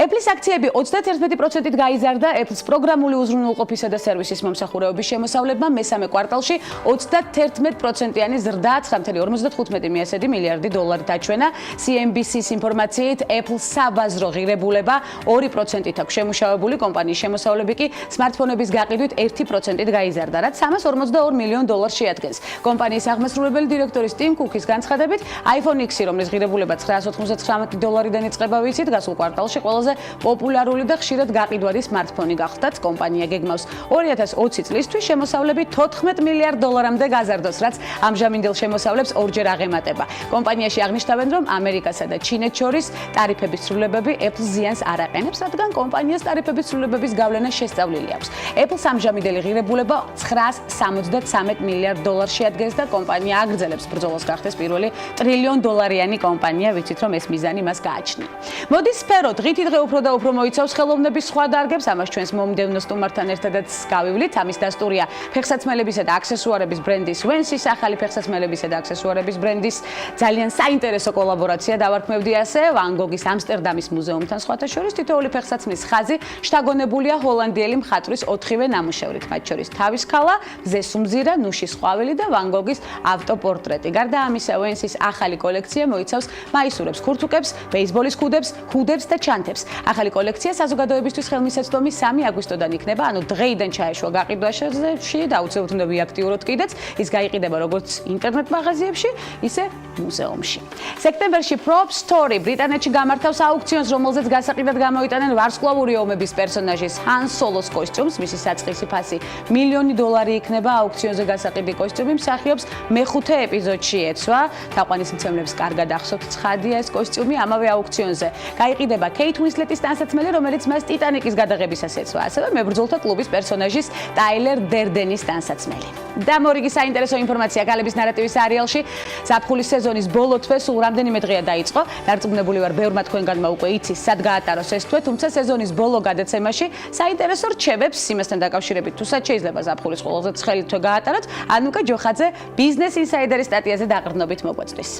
Apple-ის აქციები 31%-ით გაიზარდა. Apple-ის პროგრამული უზრუნველყოფისა და სერვისის მომსახურეობის შემოსავლებმა მესამე კვარტალში 31%-იანი ზრდა 9.55 მილიარდი დოლარი დაჩვენა. CNBC-ის ინფორმაციით, Apple-ის საბაზრო ღირებულება 2%-ით აქვს შემუშავებული, კომპანიის შემოსავლები კი smartphone-ების გაყიდვით 1%-ით გაიზარდა, რაც $342 მილიონ შეადგენს. კომპანიის აღმასრულებელი დირექტორის Tim Cook-ის განცხადებით, iPhone X-ი, რომლის ღირებულება $999-დან იწყება, ვიცით, გასულ კვარტალში ყველაზე პოპულარული და ხშირად გაყიდვადი smartphone-ი გახდათ. კომპანია გეგმავს 2020 წლისთვის შემოსავლები $14 მილიარდამდე გაზარდოს, რაც ამჟამინდელ შემოსავლებს ორჯერ აღემატება. კომპანიაში აღნიშნავენ, რომ ამერიკასა და ჩინეთს შორის ტარიფების ცვლილებები Apple-ს ზიანს არ აყენებს, რადგან კომპანიას ტარიფების ცვლილებების გავლენა შესწავლილი აქვს. Apple-ს ამჟამინდელი ღირებულება $973 მილიარდ შეადგენს და კომპანია აგრძელებს ბრძოლას გახდეს პირველი ტრილიონ-დოლარიანი კომპანია, ვიცით, რომ ეს მიზანი მას გააჩნია. მოდის სფერო დღითი დღე უფრო და უფრო მოიცავს ხელოვნების სხვა დარგებს, ამას ჩვენს მომდევნო სტუმართან ერთადაც გავივლით. ამის დასტურია ფეხსაცმელებისა და აქსესუარების ბრენდის Vans-ის ახალი ფეხსაცმელებისა და აქსესუარების ბრენდის ძალიან საინტერესო კოლაბორაცია დავარქმევდი ასე Van Gogh-ის ამსტერდამის მუზეუმთან სხვათა შორის. თითოეული ფეხსაცმლის ხაზი შთაგონებულია ჰოლანდიელი მხატვრის 4-ვე ნამუშევრით, მათ შორის თავის ქალა, ზესუმზირა, ნუშის ყვავილი და Van Gogh-ის ავტოპორტრეტი. გარდა ამისა, Vans-ის ახალი კოლექცია მოიცავს მაისურებს, ქურთუკებს, ბეისბოლის ქუდებს, ჰუდებს და ჩანთებს. ახალი კოლექცია საზოგადოებისთვის ხელმისაწვდომი 3 აგვისტოდან იქნება, ანუ დღეიდან ჩაეშვა გაყიდვაში და აუცილებლად უნდა ვიაქტიუროთ კიდეც. ის გაიყიდება როგორც ინტერნეტ მაღაზიებში, ისე მუზეუმში. სექტემბერში Prop Story ბრიტანეთში გამართავს აუქციონს, რომელზეც გასაყიდად გამოიტანენ ვარსკვლავური ომების პერსონაჟის Han Solo-s კოსტიუმს. მისი საწყისი ფასი $1 მილიონი იქნება. აუქციონზე გასაყიდი კოსტიუმი მსახიობს მეხუთე ეპიზოდში ეცვა. თაყვანისმცემლებს კარგად ახსოვთ ცხადია ეს კოსტიუმი. ამავე აუქციონზე გაიყიდება Kate Winslet-ის ტანსაცმელი, რომელიც მას Titanic-ის გადაღებისას ეცვა. ასევე მებრძოლთა კლუბის პერსონაჟის Tyler Durden-ის ტანსაცმელი. და მორიგი საინტერესო ინფორმაცია ქალების ნარატივის სერიალში. ზაფხულის სეზონის ბოლო თვე სულ რამდენიმე დღეა დაიწყო. დარწმუნებული ვარ, ბევრმა თქვენგანმა უკვე იცის, სად გაატაროს ეს თვე, თუმცა სეზონის ბოლო გადაცემაში საინტერესო რჩევებს იმასთან დაკავშირებით, თუ სად შეიძლება ზაფხულის ყველაზე ცხელი თვე გაატაროთ, ანუკა ჯოხაძე Business Insider-ის სტატიაზე დაყრდნობით მოგვაწვდის.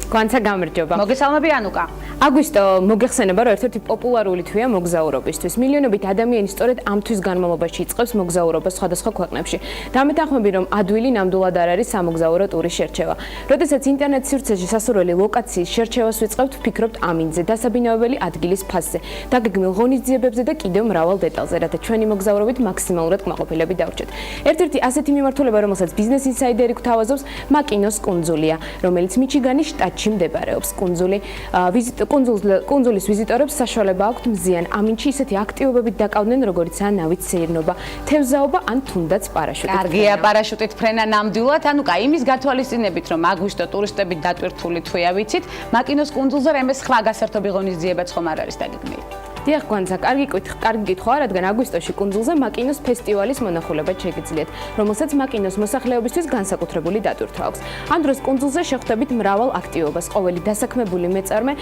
Განცა გამარჯობა. მოგესალმები ანუკა. აგვისტო მოგეხსენება, რომ ერთ-ერთი პოპულარული თვეა მოგზაურობისთვის. მილიონობით ადამიანი სწორედ ამ თვის განმავლობაში იწყებს მოგზაურობას სხვადასხვა ქვეყნებში. დამეთანხმები, რომ ადვილი ნამდვილად არ არის სამოგზაურო ტურის შერჩევა. როდესაც ინტერნეტ სივრცეში სასურველი ლოკაციის შერჩევას ვიწყებთ, ვფიქრობთ ამინდზე, დასაბინავებელი ადგილის ფასზე, დაგეგმილ ღონისძიებებზე და კიდევ მრავალ დეტალზე, რათა ჩვენი მოგზაურობით მაქსიმალურად კმაყოფილები დავრჩეთ. ერთ-ერთი ასეთი მიმართულება, რომელსაც Business Insider-ი გვთავაზობს, მაკინოს კუნძულია, რომელიც მიჩიგანის შტატში მდებარეობს. კუნძულის ვიზიტორებს საშუალება აქვთ მზიან ამინდში ისეთი აქტივობებით დაკავდნენ, როგორიცაა ნავით სეირნობა, თევზაობა ან თუნდაც პარაშუტით. კარგია პარაშუტით ფრენა ნამდვილად, ანუკა იმის გათვალისწინებით, რომ აგვისტო ტურისტებით დატვირთული თვეა, ვიცით, მაკინოს კუნძულზე რამე სხვა გასართობი ღონისძიებაც ხომ არ არის დაგეგმილი. დიახ, განსაკ, კარგი კითხვაა, რადგან აგვისტოში კუნძულზე მაკინოს ფესტივალის მონახულებად შეგიძლიათ, რომელსაც მაკინოს მოსახლეობისთვის განსაკუთრებული დატვირთვა აქვს. ამ დროს კუნძულზე შეხვდებით მრავალ აქტივობას, ყოველი დასაქმებული მეწარმე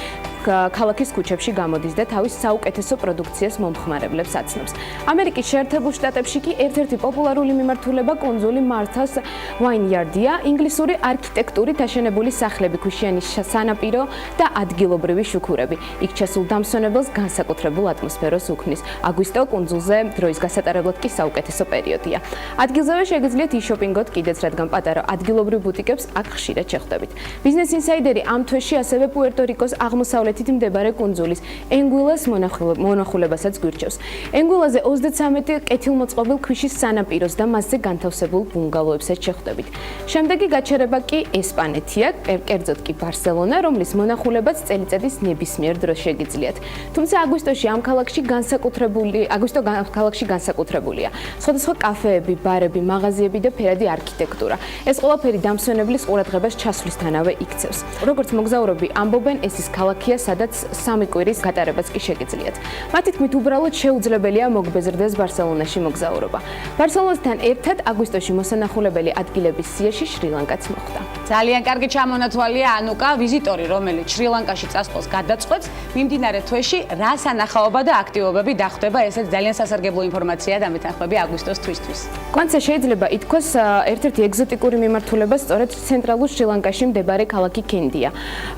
ქალაქის ქუჩებში გამოდის და თავის საუკეთესო პროდუქციას მომხმარებლებს აცნობს. ამერიკის შეერთებულ შტატებში კი ერთ-ერთი პოპულარული მიმართულება კუნძული Martha's Vineyard-ია, ინგლისური არქიტექტურით აშენებული სახლები, ქვიშიანი სანაპირო და ადგილობრივი შუქურები. იქ ჩასულ დამსვენებელს განსაკუთრებული ატმოსფეროს უქმნის. აგვისტო კუნძულზე დროის გასატარებლად კი საუკეთესო პერიოდია. ადგილზევე შეგიძლიათ იშოპინგოთ კიდეც, რადგან პატარა ადგილობრივ ბუტიკებს აქ ხშირად შეხვდებით. Business Insider-ი ამ თვეში ასევე პუერტო-რიკოს აღმოსავლეთით მდებარე კუნძულის ენგუილას მონახულებასაც გვირჩევს. ენგუილაზე 33 კეთილმოწყობილ ქვიშის სანაპიროს და მასზე განთავსებულ ბუნგალოებსაც შეხვდებით. შემდეგი გაჩერება კი ესპანეთია, კერძოდ კი ბარსელონა, რომლის მონახულებაც წელიწადის ნებისმიერ დროს შეგიძლიათ. თუმცა აგვისტოში აგვისტოში ამ ქალაქში განსაკუთრებულია. სხვადასხვა კაფეები, ბარები, მაღაზიები და ფერადი არქიტექტურა. ეს ყველაფერი დამსვენებლის ყურადღებას ჩასვლისთანავე იქცევს. როგორც მოგზაურები ამბობენ, ეს ის ქალაქია, სადაც 3 კვირის გატარებაც კი შეგიძლიათ. მათი თქმით, უბრალოდ შეუძლებელია მოგბეზრდეს ბარსელონაში მოგზაურობა. ბარსელონასთან ერთად აგვისტოში მოსანახულებელი ადგილების სიაში შრი-ლანკაც მოხვდა. ძალიან კარგი ჩამონათვალია ანუკა, ვიზიტორი, რომელიც შრი-ლანკაში წასვლას გადაწყვეტს, მიმდინარე თვეში რა სანახაობა და აქტივობები დახვდება, ესეც ძალიან სასარგებლო ინფორმაციაა და მეთანხმები აგვისტოს თვისთვის. კვანცა შეიძლება ითქვას, ერთ-ერთი ეგზოტიკური მიმართულება სწორედ ცენტრალურ შრი-ლანკაში მდებარე ქალაქი კენდია,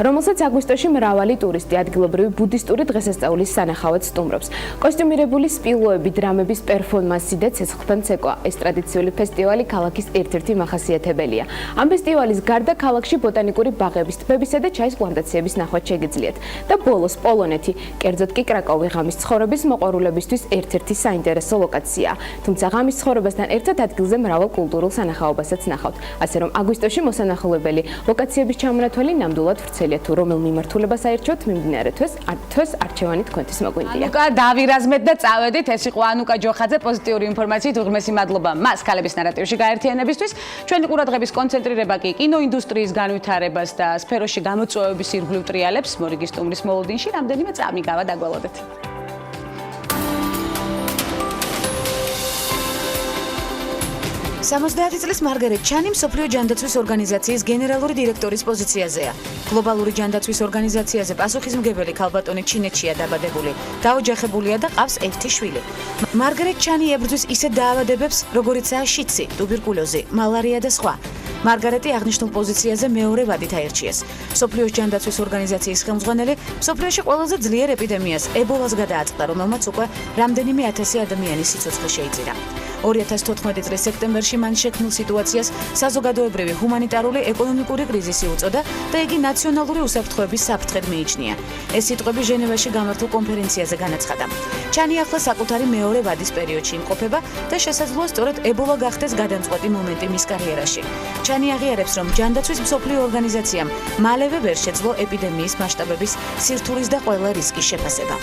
რომელსაც აგვისტოში მრავალი ტურისტი ადგილობრივი ბუდისტური დღესასწაულის სანახავად სტუმრობს. კოსტიუმირებული სპილოები, დრამების პერფორმანსი და ცეცხლთან ცეკვა. ეს ტრადიციული ფესტივალი ქალაქის ერთ-ერთი მახასიათებელია. ამ ფესტივალის გარდა ქალაქში ბოტანიკური ბაღების, ტბებისა და ჩაის პლანტაციების ნახვა შეგიძლიათ. და ბოლოს პოლონეთი, კერძოდ კი კრაკოვი ღამის ცხოვრების მოყვარულებისთვის ერთ-ერთი საინტერესო ლოკაციაა. თუმცა ღამის ცხოვრებასთან ერთად ადგილზე მრავალ კულტურულ სანახაობასაც ნახავთ. ასე რომ აგვისტოში მოსანახულებელი ლოკაციების ჩამონათვალი ნამდვილად ვრცელია. თუ რომელ მიმართულებას აერჩევთ, მიმდინარე თვეს არჩევანი თქვენთვის მოგვინდია. ანუკა, დავირაზმეთ და წავედით. ეს იყო ანუკა ჯოხაძე, პოზიტიური ინფორმაციით უღრმესი მადლობა მას ქალების ნარატივში გაერთიანებისთვის. ჩვენი ყურადღების კონცენტრირება კი კინოინდუსტრიის განვითარებას და სფეროში გამოწვევების ირგვლივ ტრიალებს მორიგი სტუმრის მოლოდინში რამდენიმე წამი გავა დაგველოდეთ. 70 წლის მარგარეტ ჩანი მსოფლიო ჯანდაცვის ორგანიზაციის გენერალური დირექტორის პოზიციაზეა. გლობალური ჯანდაცვის ორგანიზაციაზე პასუხისმგებელი ქალბატონი ჩინეთშია დაბადებული, დაოჯახებულია და ყავს 1 შვილი. მარგარეტ ჩანი ებრძვის ისეთ დაავადებებს, როგორიცაა შიცი, ტუბერკულოზი, მალარია და სხვა. მარგარეტი აღნიშნულ პოზიციაზე მეორე ვადით აირჩიეს. მსოფლიოს ჯანდაცვის ორგანიზაციის ხელმძღვანელი მსოფლიოში ყველაზე ძლიერ ეპიდემიას ებოლას გადააწყდა, რომელმაც უკვე რამდენიმე ათასი ადამიანის სიცოცხლე შეიწირა. 2014 წლის სექტემბერში მან შექმნილ სიტუაციას საზოგადოებრივი ჰუმანიტარული ეკონომიკური კრიზისი უწოდა და იგი ნაციონალური უსაფრთხოების საფრთხედ მიიჩნია. ეს სიტყვები ჟენევაში გამართულ კონფერენციაზე განაცხადა. ჩანი ახლა საკუთარი მეორე ვადის პერიოდში იმყოფება და შესაძლოა სწორედ ებოლა გახდეს გადამწყვეტი მომენტი მის კარიერაში. ჩანი აღიარებს, რომ ჯანდაცვის მსოფლიო ორგანიზაციამ მალევე ვერ შეძლო ეპიდემიის მასშტაბების, სირთულის და ყველა რისკის შეფასება.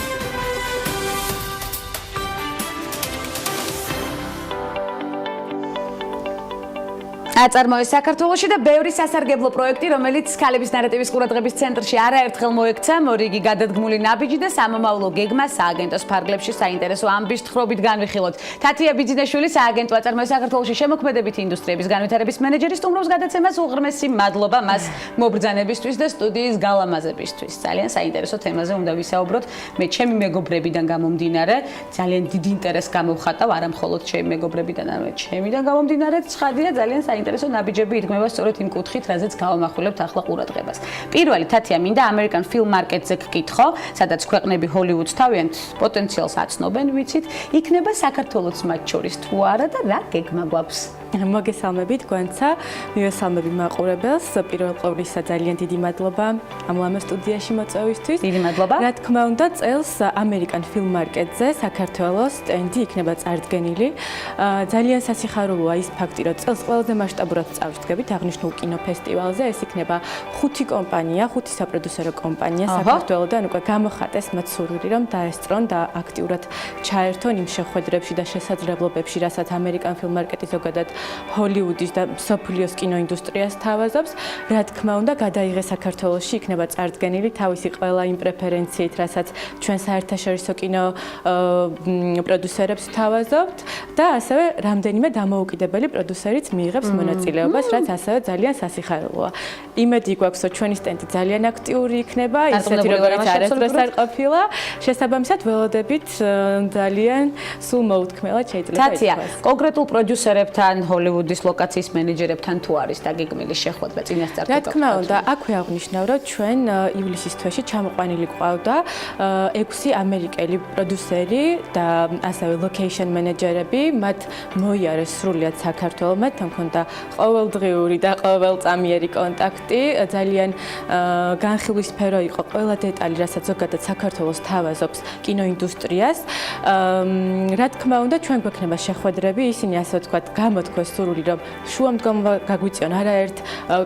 აწარმოეს საქართველოში და ბევრი სასარგებლო პროექტი, რომელიც ქალების ნარატივის ყურადღების ცენტრში არაერთხელ მოექცა, მორიგი გადადგმული ნაბიჯი და სამომავლო გეგმა სააგენტოს ფარგლებში საინტერესო ამბის თხრობით განვიხილოთ. თათია ბიძინაშვილი სააგენტო აწარმოეს საქართველოში შემოქმედებითი ინდუსტრიების განვითარების მენეჯერი სტუმრობს გადაცემას, უღრმესი მადლობა მას მობრძანებისთვის და სტუდიის გალამაზებისთვის. ძალიან საინტერესო თემაზე უნდა ვისაუბროთ. მე ჩემი მეგობრებიდან გამომდინარე, ძალიან დიდი ინტერესს გამოვხატავ, არა მხოლოდ ჩემი მეგობრებიდან, არამედ ჩემიდან გამომდინარე, ცხადია ძალიან საინტერესო ნაბიჯები იდგმება სწორედ იმ კუთხით, რაზეც გავამახვილებთ ახლა ყურადღებას. პირველი თათია მინდა ამერიკან ფილმ მარკეტზე გკითხო, სადაც ქვეყნები ჰოლივუდს თავიანთ პოტენციალს აცნობენ, ვიცით, იქნება საქართველოც მათ შორის თუ არა და რა გეგმა გვაქვს? მოგესალმებით გვანცა, მივესალმები მაყურებელს. პირველ ყოვლისა ძალიან დიდი მადლობა ამ ლამაზ სტუდიაში მოწვევისთვის. დიდი მადლობა. რა თქმა უნდა, წელს ამერიკან ფილმ მარკეტზე საქართველოს სტენდი იქნება წარდგენილი. ძალიან სასიხარულოა ის ფაქტი, რომ წელს ყველაზე მასშტაბურად წავშდგებით აღნიშნულ კინოფესტივალზე. ეს იქნება 5 კომპანია, 5 საპროდიუსერო კომპანია საქართველოდან უკვე გამოხატეს მათ სურვილი, რომ დაესწრონ და აქტიურად ჩაერთონ იმ შეხვედრებში და შესაძლებლობებში, რასაც ამერიკან ფილმ მარკეტი ზოგადად ჰოლივუდის და მსოფლიოს კინოინდუსტრიას თავაზობს. რა თქმა უნდა, გადაიღეს საქართველოში იქნება წარდგენილი თავისი ყველა იმ პრეფერენციით, რასაც ჩვენ საერთაშორისო კინო პროდიუსერებს თავაზობთ და ასევე რამდენიმე დამოუკიდებელი პროდიუსერიც მიიღებს მონაწილეობას, რაც ასევე ძალიან სასიხარულოა. იმედი გვაქვს, რომ ჩვენი სტენდი ძალიან აქტიური იქნება, ისეთი როგორც არასდროს არ ყოფილა. შესაბამისად, ველოდებით ძალიან სულ მოუთქმელად შეიძლება თათია, კონკრეტულ პროდიუსერებთან, ჰოლივუდის ლოკაციის მენეჯერებთან თუ არის დაგეგმილი შეხვედრა წინასწარ? რა თქმა უნდა, აქვე აღნიშნავ, რომ ჩვენ ივლისის თვეში ჩამოყვანილი ყავდა 6 ამერიკელი პროდიუსერი და ასევე ლოკეიშენ მენეჯერები, მათ მოიარეს სრულად საქართველოს, მათთან ჰქონდა ყოველდღიური და ყოველწამიერი კონტაქტი, ძალიან განხილვისფერო იყო ყველა დეტალი, რასაც ზოგადად საქართველოს თავაზობს კინოინდუსტრიას. რა თქმა უნდა, ჩვენ გვექნება შეხვედრები, ისინი ასე ვთქვათ, გამოთქვეს გათხოვეს სურვილი, რომ შუამდგომობა გაგვიწიონ არაერთ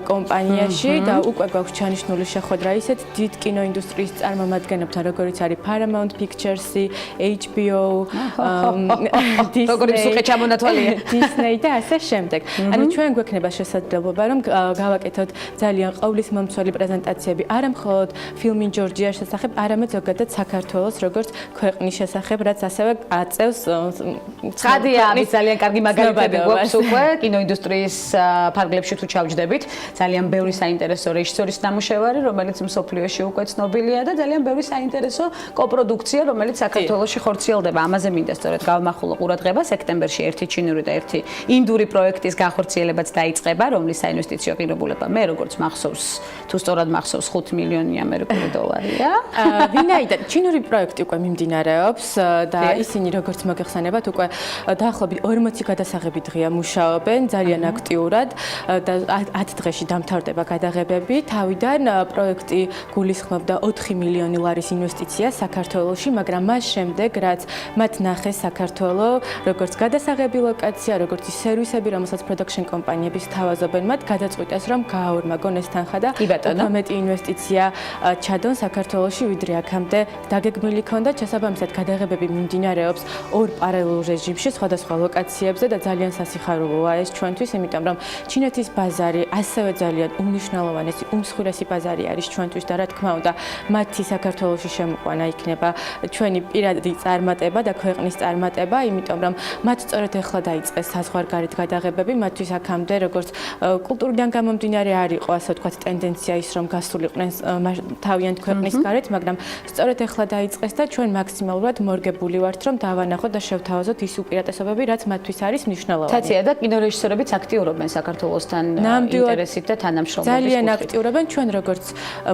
კომპანიაში და უკვე გვაქვს ჩანიშნული შეხვედრა ისეთ დიდ კინოინდუსტრიის წარმომადგენლებთან, როგორიც არის Paramount Pictures-ი, HBO, როგორი მსუხე ჩამონათვალია. Disney და ასე შემდეგ. ანუ ჩვენ გვექნება შესაძლებლობა, რომ გავაკეთოთ ძალიან ყოვლისმომცველი პრეზენტაციები, არა მხოლოდ ფილმი ჯორჯიას შესახებ, არამედ ზოგადად საქართველოს როგორც ქვეყნის შესახებ, რაც ასევე აწევს ცხადია, ამის ძალიან კარგი მაგალითები გვაქვს უკვე კინოინდუსტრიის ფარგლებში თუ ჩავჯდებით. ძალიან ბევრი საინტერესო რეჟისორის ნამუშევარი, რომელიც მსოფლიოში უკვე ცნობილია და ძალიან ბევრი საინტერესო კოპროდუქცია, რომელიც საქართველოში ხორციელდება. ამაზე მინდა სწორედ გავმახვილო ყურადღება. სექტემბერში ერთი ჩინური და ერთი ინდური პროექტის განხორციელებაც დაიწყება, რომლის საინვესტიციო ღირებულება მე როგორც მახსოვს, თუ სწორად მახსოვს 5 მილიონი ამერიკული დოლარია. ვინაიდან ჩინური პროექტი უკვე მიმდინარეობს და ისინი როგორც მოგეხსენებათ უკვე დაახლოებით 40 გადასაღები დღეა მუშაობენ ძალიან აქტიურად და 10 დღეში დამთავრდება გადაღებები. თავიდან პროექტი გულისხმობდა 4 მილიონი ლარის ინვესტიციას საქართველოში, მაგრამ მას შემდეგ რაც მათ ნახეს საქართველო როგორც გადასაღები ლოკაცია, როგორც ის სერვისები, რომელსაც პროდაქშენ კომპანიები სთავაზობენ, მათ გადაწყვიტეს რომ გააორმაგონ ეს თანხა და უფრო მეტი ინვესტიცია ჩადონ საქართველოში, ვიდრე აქამდე დაგეგმილი ქონდა. შესაბამისად გადაღებები მიმდინარეობს ორ პარალელურ რეჟიმში სხვადასხვა ლოკაციებზე და ძალიან სასიხარულოა ეს ჩვენთვის, იმიტომ რომ ჩინეთის ბაზარი ასევე ძალიან უმნიშვნელოვანესი, უმსხვილესი ბაზარი არის ჩვენთვის და რა თქმა უნდა, მათი საქართველოში შემოყვანა იქნება ჩვენი პირადი წარმატება და ქვეყნის წარმატება, იმიტომ რომ მათ სწორედ ეხლა დაიწყეს საზღვარგარეთ გადაღებები, მათთვის აქამდე როგორც კულტურიდან გამომდინარე არ იყო, ასე ვთქვათ, ტენდენცია ის რომ გასულიყვნენ თავიანთ ქვეყნის გარეთ, მაგრამ სწორედ ეხლა დაიწყეს და ჩვენ მაქსიმალურად მორგებული ვართ, რომ დავანახოთ და შევთავაზოთ ის უპირატესობები, რაც მათთვის არის მნიშვნელოვანი. თაცია და კინორეჟისორებიც აქტიურობენ საქართველოსთან ინტერესით და თანამშრომლობის ძალიან აქტიურობენ. ჩვენ როგორც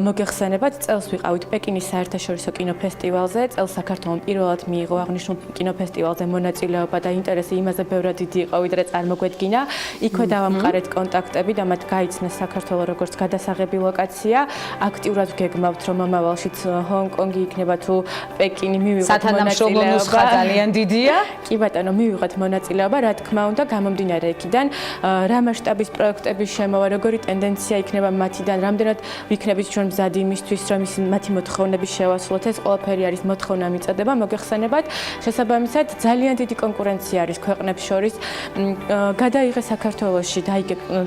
მოგეხსენებათ, წელს ვიყავით პეკინის საერთაშორისო კინოფესტივალზე, წელს საქართველოს პირველად მიიღო აღნიშნულ კინოფესტივალზე მონაწილეობა და ინტერესი იმაზე ბევრად დიდი იყო, ვიდრე წარმოგვედგინა. იქვე დავამყარეთ კონტაქტები და მათ გაიცნეს საქართველოს როგორც გადასაღები ლოკაცია. აქტიურად ვგეგმავთ, რომ მომავალშიც ჰონკონგი იქნება თუ პეკინი მივიღოთ სათანამშრომლო ნუსხა ძალიან დიდია. კი ბატონო, მივიღოთ მონაწილეობა, რა თქმა უნდა, გამომდინარე იქიდან, რა მასშტაბის პროექტების შემოვა, როგორი ტენდენცია იქნება მათიდან, რამდენად ვიქნებით ჩვენ მზადი იმისთვის, რომ მათი მოთხოვნები შევასრულოთ, ეს ყველაფერი არის მოთხოვნა მიწოდება, მოგეხსენებათ. შესაბამისად, ძალიან დიდი კონკურენცია არის ქვეყნებს შორის. გადაიღეს საქართველოში,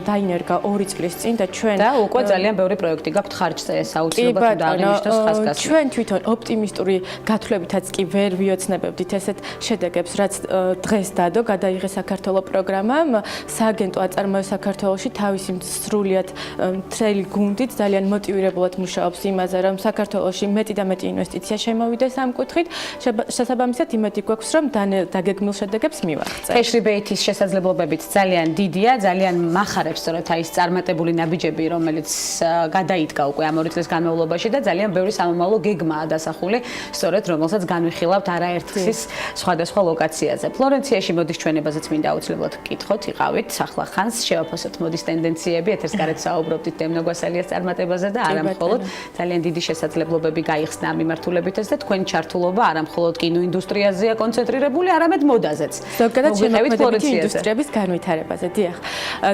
დაინერგა 2 წლის წინ და ჩვენ და უკვე ძალიან ბევრი პროექტი გაქვთ ხარჯზე, ეს აუცილებლად უნდა აღინიშნოს ხაზგასმით. ჩვენ თვითონ ოპტიმისტური გათვლებითაც კი ვერ ვიოცნებებდით ესეთ შედეგებს, რაც დღეს დადო, გადაიღეს საქართველოს პროგრამამ. სააგენტო აწარმოებს საქართველოში თავისი სრულიად მთელი გუნდით ძალიან მოტივირებულად მუშაობს იმაზე, რომ საქართველოში მეტი და მეტი ინვესტიცია შემოვიდეს ამ კუთხით. შესაბამისად, იმედი გვაქვს, რომ დაგეგმილ შედეგებს მივაღწევთ. Cash rebate-ის შესაძლებლობებიც ძალიან დიდია, ძალიან მახარებს სწორედ აი ეს წარმატებული ნაბიჯები, რომელიც გადაიდგა უკვე ამ 2 წლის განმავლობაში და ძალიან ბევრი სამომავლო გეგმაა დასახული, სწორედ რომელსაც განვიხილავთ არაერთხის სხვადასხვა ლოკაციაზე. ფლორენციაში მოდის ჩვენებაზეც მინდა აუცილებლად გკითხოთ, იყავით ახლა ხანს, შევაფასოთ მოდის ტენდენციები, ეთერს გარეთ საუბრობდით დემნო გვასალიას წარმატებაზე და არა მხოლოდ ძალიან დიდი შესაძლებლობები გაიხსნა ამ მიმართულებითაც და თქვენი ჩართულობა არა მხოლოდ კინოინდუსტრიაზეა კონცენტრირებული, არამედ მოდაზეც. ზოგადად შემოქმედებითი ინდუსტრიების განვითარებაზე. დიახ.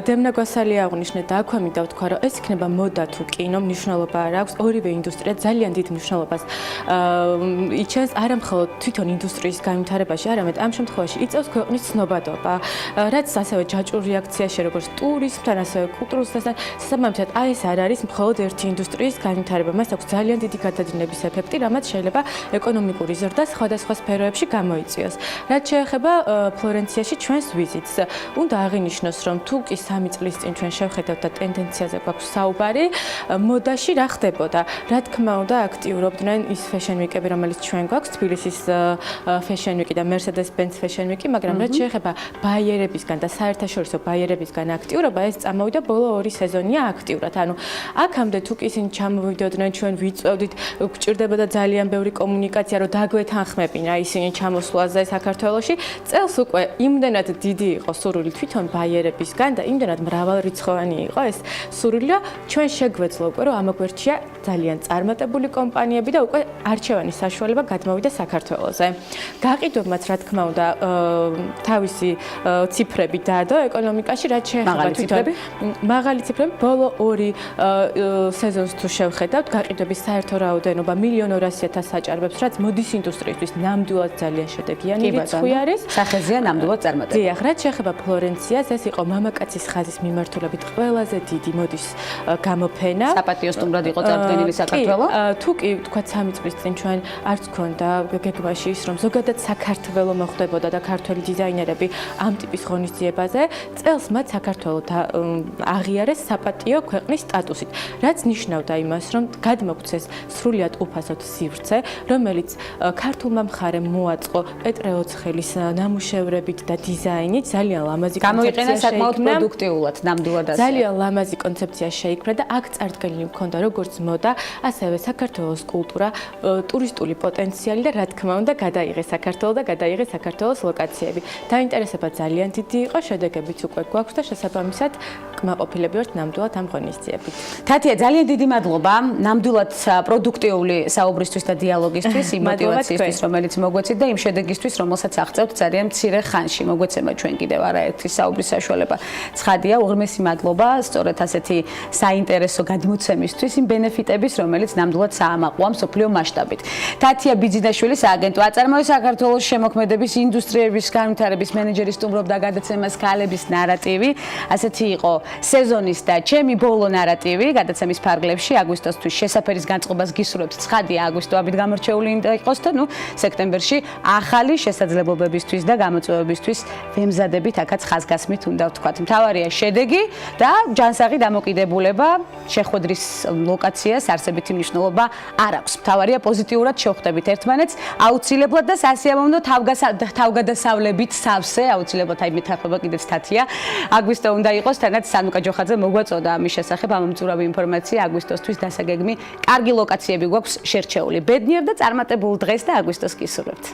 დემნა გვასალია აღნიშნე და აქვე მინდა ვთქვა, რომ ეს იქნება მოდა თუ კინო, მნიშვნელობა არ აქვს. ორივე ინდუსტრია ძალიან დიდ მნიშვნელობას იჩენს არა მხოლოდ თვითონ ინდუსტრიის განვითარებაში, არამედ ამ შემთხვევაში იწევს ქვეყნის ცნობადობა, რაც ასევე ჯაჭვურ რეაქციაში, როგორც ტურიზმთან, ასევე კულტურასთან, შესაბამისად, აი ეს არ არის მხოლოდ ერთი ინდუსტრიის განვითარება. მას აქვს ძალიან დიდი გადადინების ეფექტი, რამაც შეიძლება ეკონომიკური ზრდა სხვადასხვა სფეროებში გამოიწვიოს. რაც შეეხება ფლორენციაში ჩვენს ვიზიტს, უნდა აღინიშნოს, რომ თუ კი 3 წლის წინ ჩვენ შევხედავთ და ტენდენციაზე გვაქვს საუბარი, მოდაში რა ხდებოდა? რა თქმა უნდა, აქტიურობდნენ ის fashion week-ები, რომელიც ჩვენ გვაქვს, თბილისის fashion week-ი და Mercedes-Benz fashion week-ი, მაგრამ რაც შეეხება ბაიერებისგან და საერთაშორისო ბაიერებისგან აქტიურობა, ეს წამოვიდა ბოლო 2 სეზონია აქტიურად. ანუ აქამდე თუ კი ისინი ჩამოვიდოდნენ, ჩვენ ვიწვევდით, გვჭირდებოდა ძალიან ბევრი კომუნიკაცია, რომ დაგვეთანხმებინა ისინი ჩამოსვლაზე საქართველოში. წელს უკვე იმდენად დიდი იყო სურვილი თვითონ ბაიერებისგან და იმდენად მრავალრიცხოვანი იყო ეს სურვილი, რომ ჩვენ შეგვეძლო უკვე, რომ ამოგვერჩია ძალიან წარმატებული კომპანიები და უკვე არჩევანის საშუალება გადმოვიდა საქართველოზე. გაყიდვებმაც რა თქმა უნდა თავისი ციფრები ციფრები დაადო ეკონომიკაში, რაც შეეხება მაღალი ციფრები. ბოლო 2 სეზონს თუ შევხედავთ, გაყიდვების საერთო რაოდენობა 1,200,000 საჭარბებს, რაც მოდის ინდუსტრიისთვის ნამდვილად ძალიან შედეგიანი რიცხვი არის. სახეზეა ნამდვილად წარმატებული. დიახ, რაც შეეხება ფლორენციას, ეს იყო მამაკაცის ხაზის მიმართულებით ყველაზე დიდი მოდის გამოფენა. საპატიო სტუმრად იყო წარდგენილი საქართველო. თუ კი თქვა 3 წლის წინ ჩვენ არც ქონდა გეგმაში ის, რომ ზოგადად საქართველო მოხვდებოდა და ქართველი დიზაინერები ამ ტიპის ღონისძიებაზე, წელს მათ საქართველოს აღიარეს საპატიო ქვეყნის სტატუსით, რაც ნიშნავდა იმას, რომ გადმოგვცეს სრულად უფასოდ სივრცე, რომელიც ქართულმა მხარემ მოაწყო პეტრე ოცხელის ნამუშევრებით და დიზაინით, ძალიან ლამაზი გამოიყენა საკმაოდ პროდუქტიულად, ნამდვილად ასე. ძალიან ლამაზი კონცეფცია შეიქმნა და აქ წარდგენილი მქონდა როგორც მოდა, ასევე საქართველოს კულტურა, ტურისტული პოტენციალი და რა თქმა უნდა გადაიღეს საქართველო და გადაიღეს საქართველოს ლოკაციები. დაინტერესება ძალიან დიდი იყო, შედეგებიც უკვე გვაქვს და შესაბამისად კმაყოფილები ვართ ნამდვილად ამ ღონისძიებით. თათია, ძალიან დიდი მადლობა ნამდვილად პროდუქტიული საუბრისთვის და დიალოგისთვის, იმ мотиваციისთვის, რომელიც მოგვეცით და იმ შედეგისთვის, რომელსაც აღწევთ ძალიან მცირე ხანში. მოგვეცემა ჩვენ კიდევ არაერთი საუბრის საშუალება. ცხადია, უღრმესი მადლობა სწორედ ასეთი საინტერესო გადმოცემისთვის, იმ ბენეფიტების, რომელიც ნამდვილად საამაყოა მსოფლიო მასშტაბით. თათია ბიძინაშვილი, სააგენტო აწარმოების საქართველოს შემოქმედების ინდუსტრიების განვითარების მენეჯერი სტუმრობდა გადაცემას ქალების ნარატივი. ასეთი იყო სეზონის და ჩემი ბოლო ნარატივი გადაცემის ფარგლებში. აგვისტოსთვის შესაფერის განწყობას გისურვებთ. ცხადია, აგვისტო აბით გამორჩეული იყოს და სექტემბერში ახალი შესაძლებლობებისთვის და გამოწვევებისთვის ვემზადებით, აქაც ხაზგასმით უნდა ვთქვათ. მთავარია შედეგი და ჯანსაღი დამოკიდებულება, შეხვედრის ლოკაციას არსებითი მნიშვნელობა არ აქვს. მთავარია პოზიტიურად შევხვდებით ერთმანეთს, აუცილებლად და სასიამოვნო თავგადასავლებით სავსე, აუცილებლად აი მეთანხმება კიდეც თათია. აგვისტო უნდა იყოს, თანაც სანუკა ჯოხაძე მოგვაწოდა ამის შესახებ ამომწურავი ინფორმაცია აგვისტოსთვის დასაგეგმი. კარგი ლოკაციები გვაქვს შერჩეული. ბედნიერ და წარმატებულ დღეს და აგვისტოს გისურვებთ.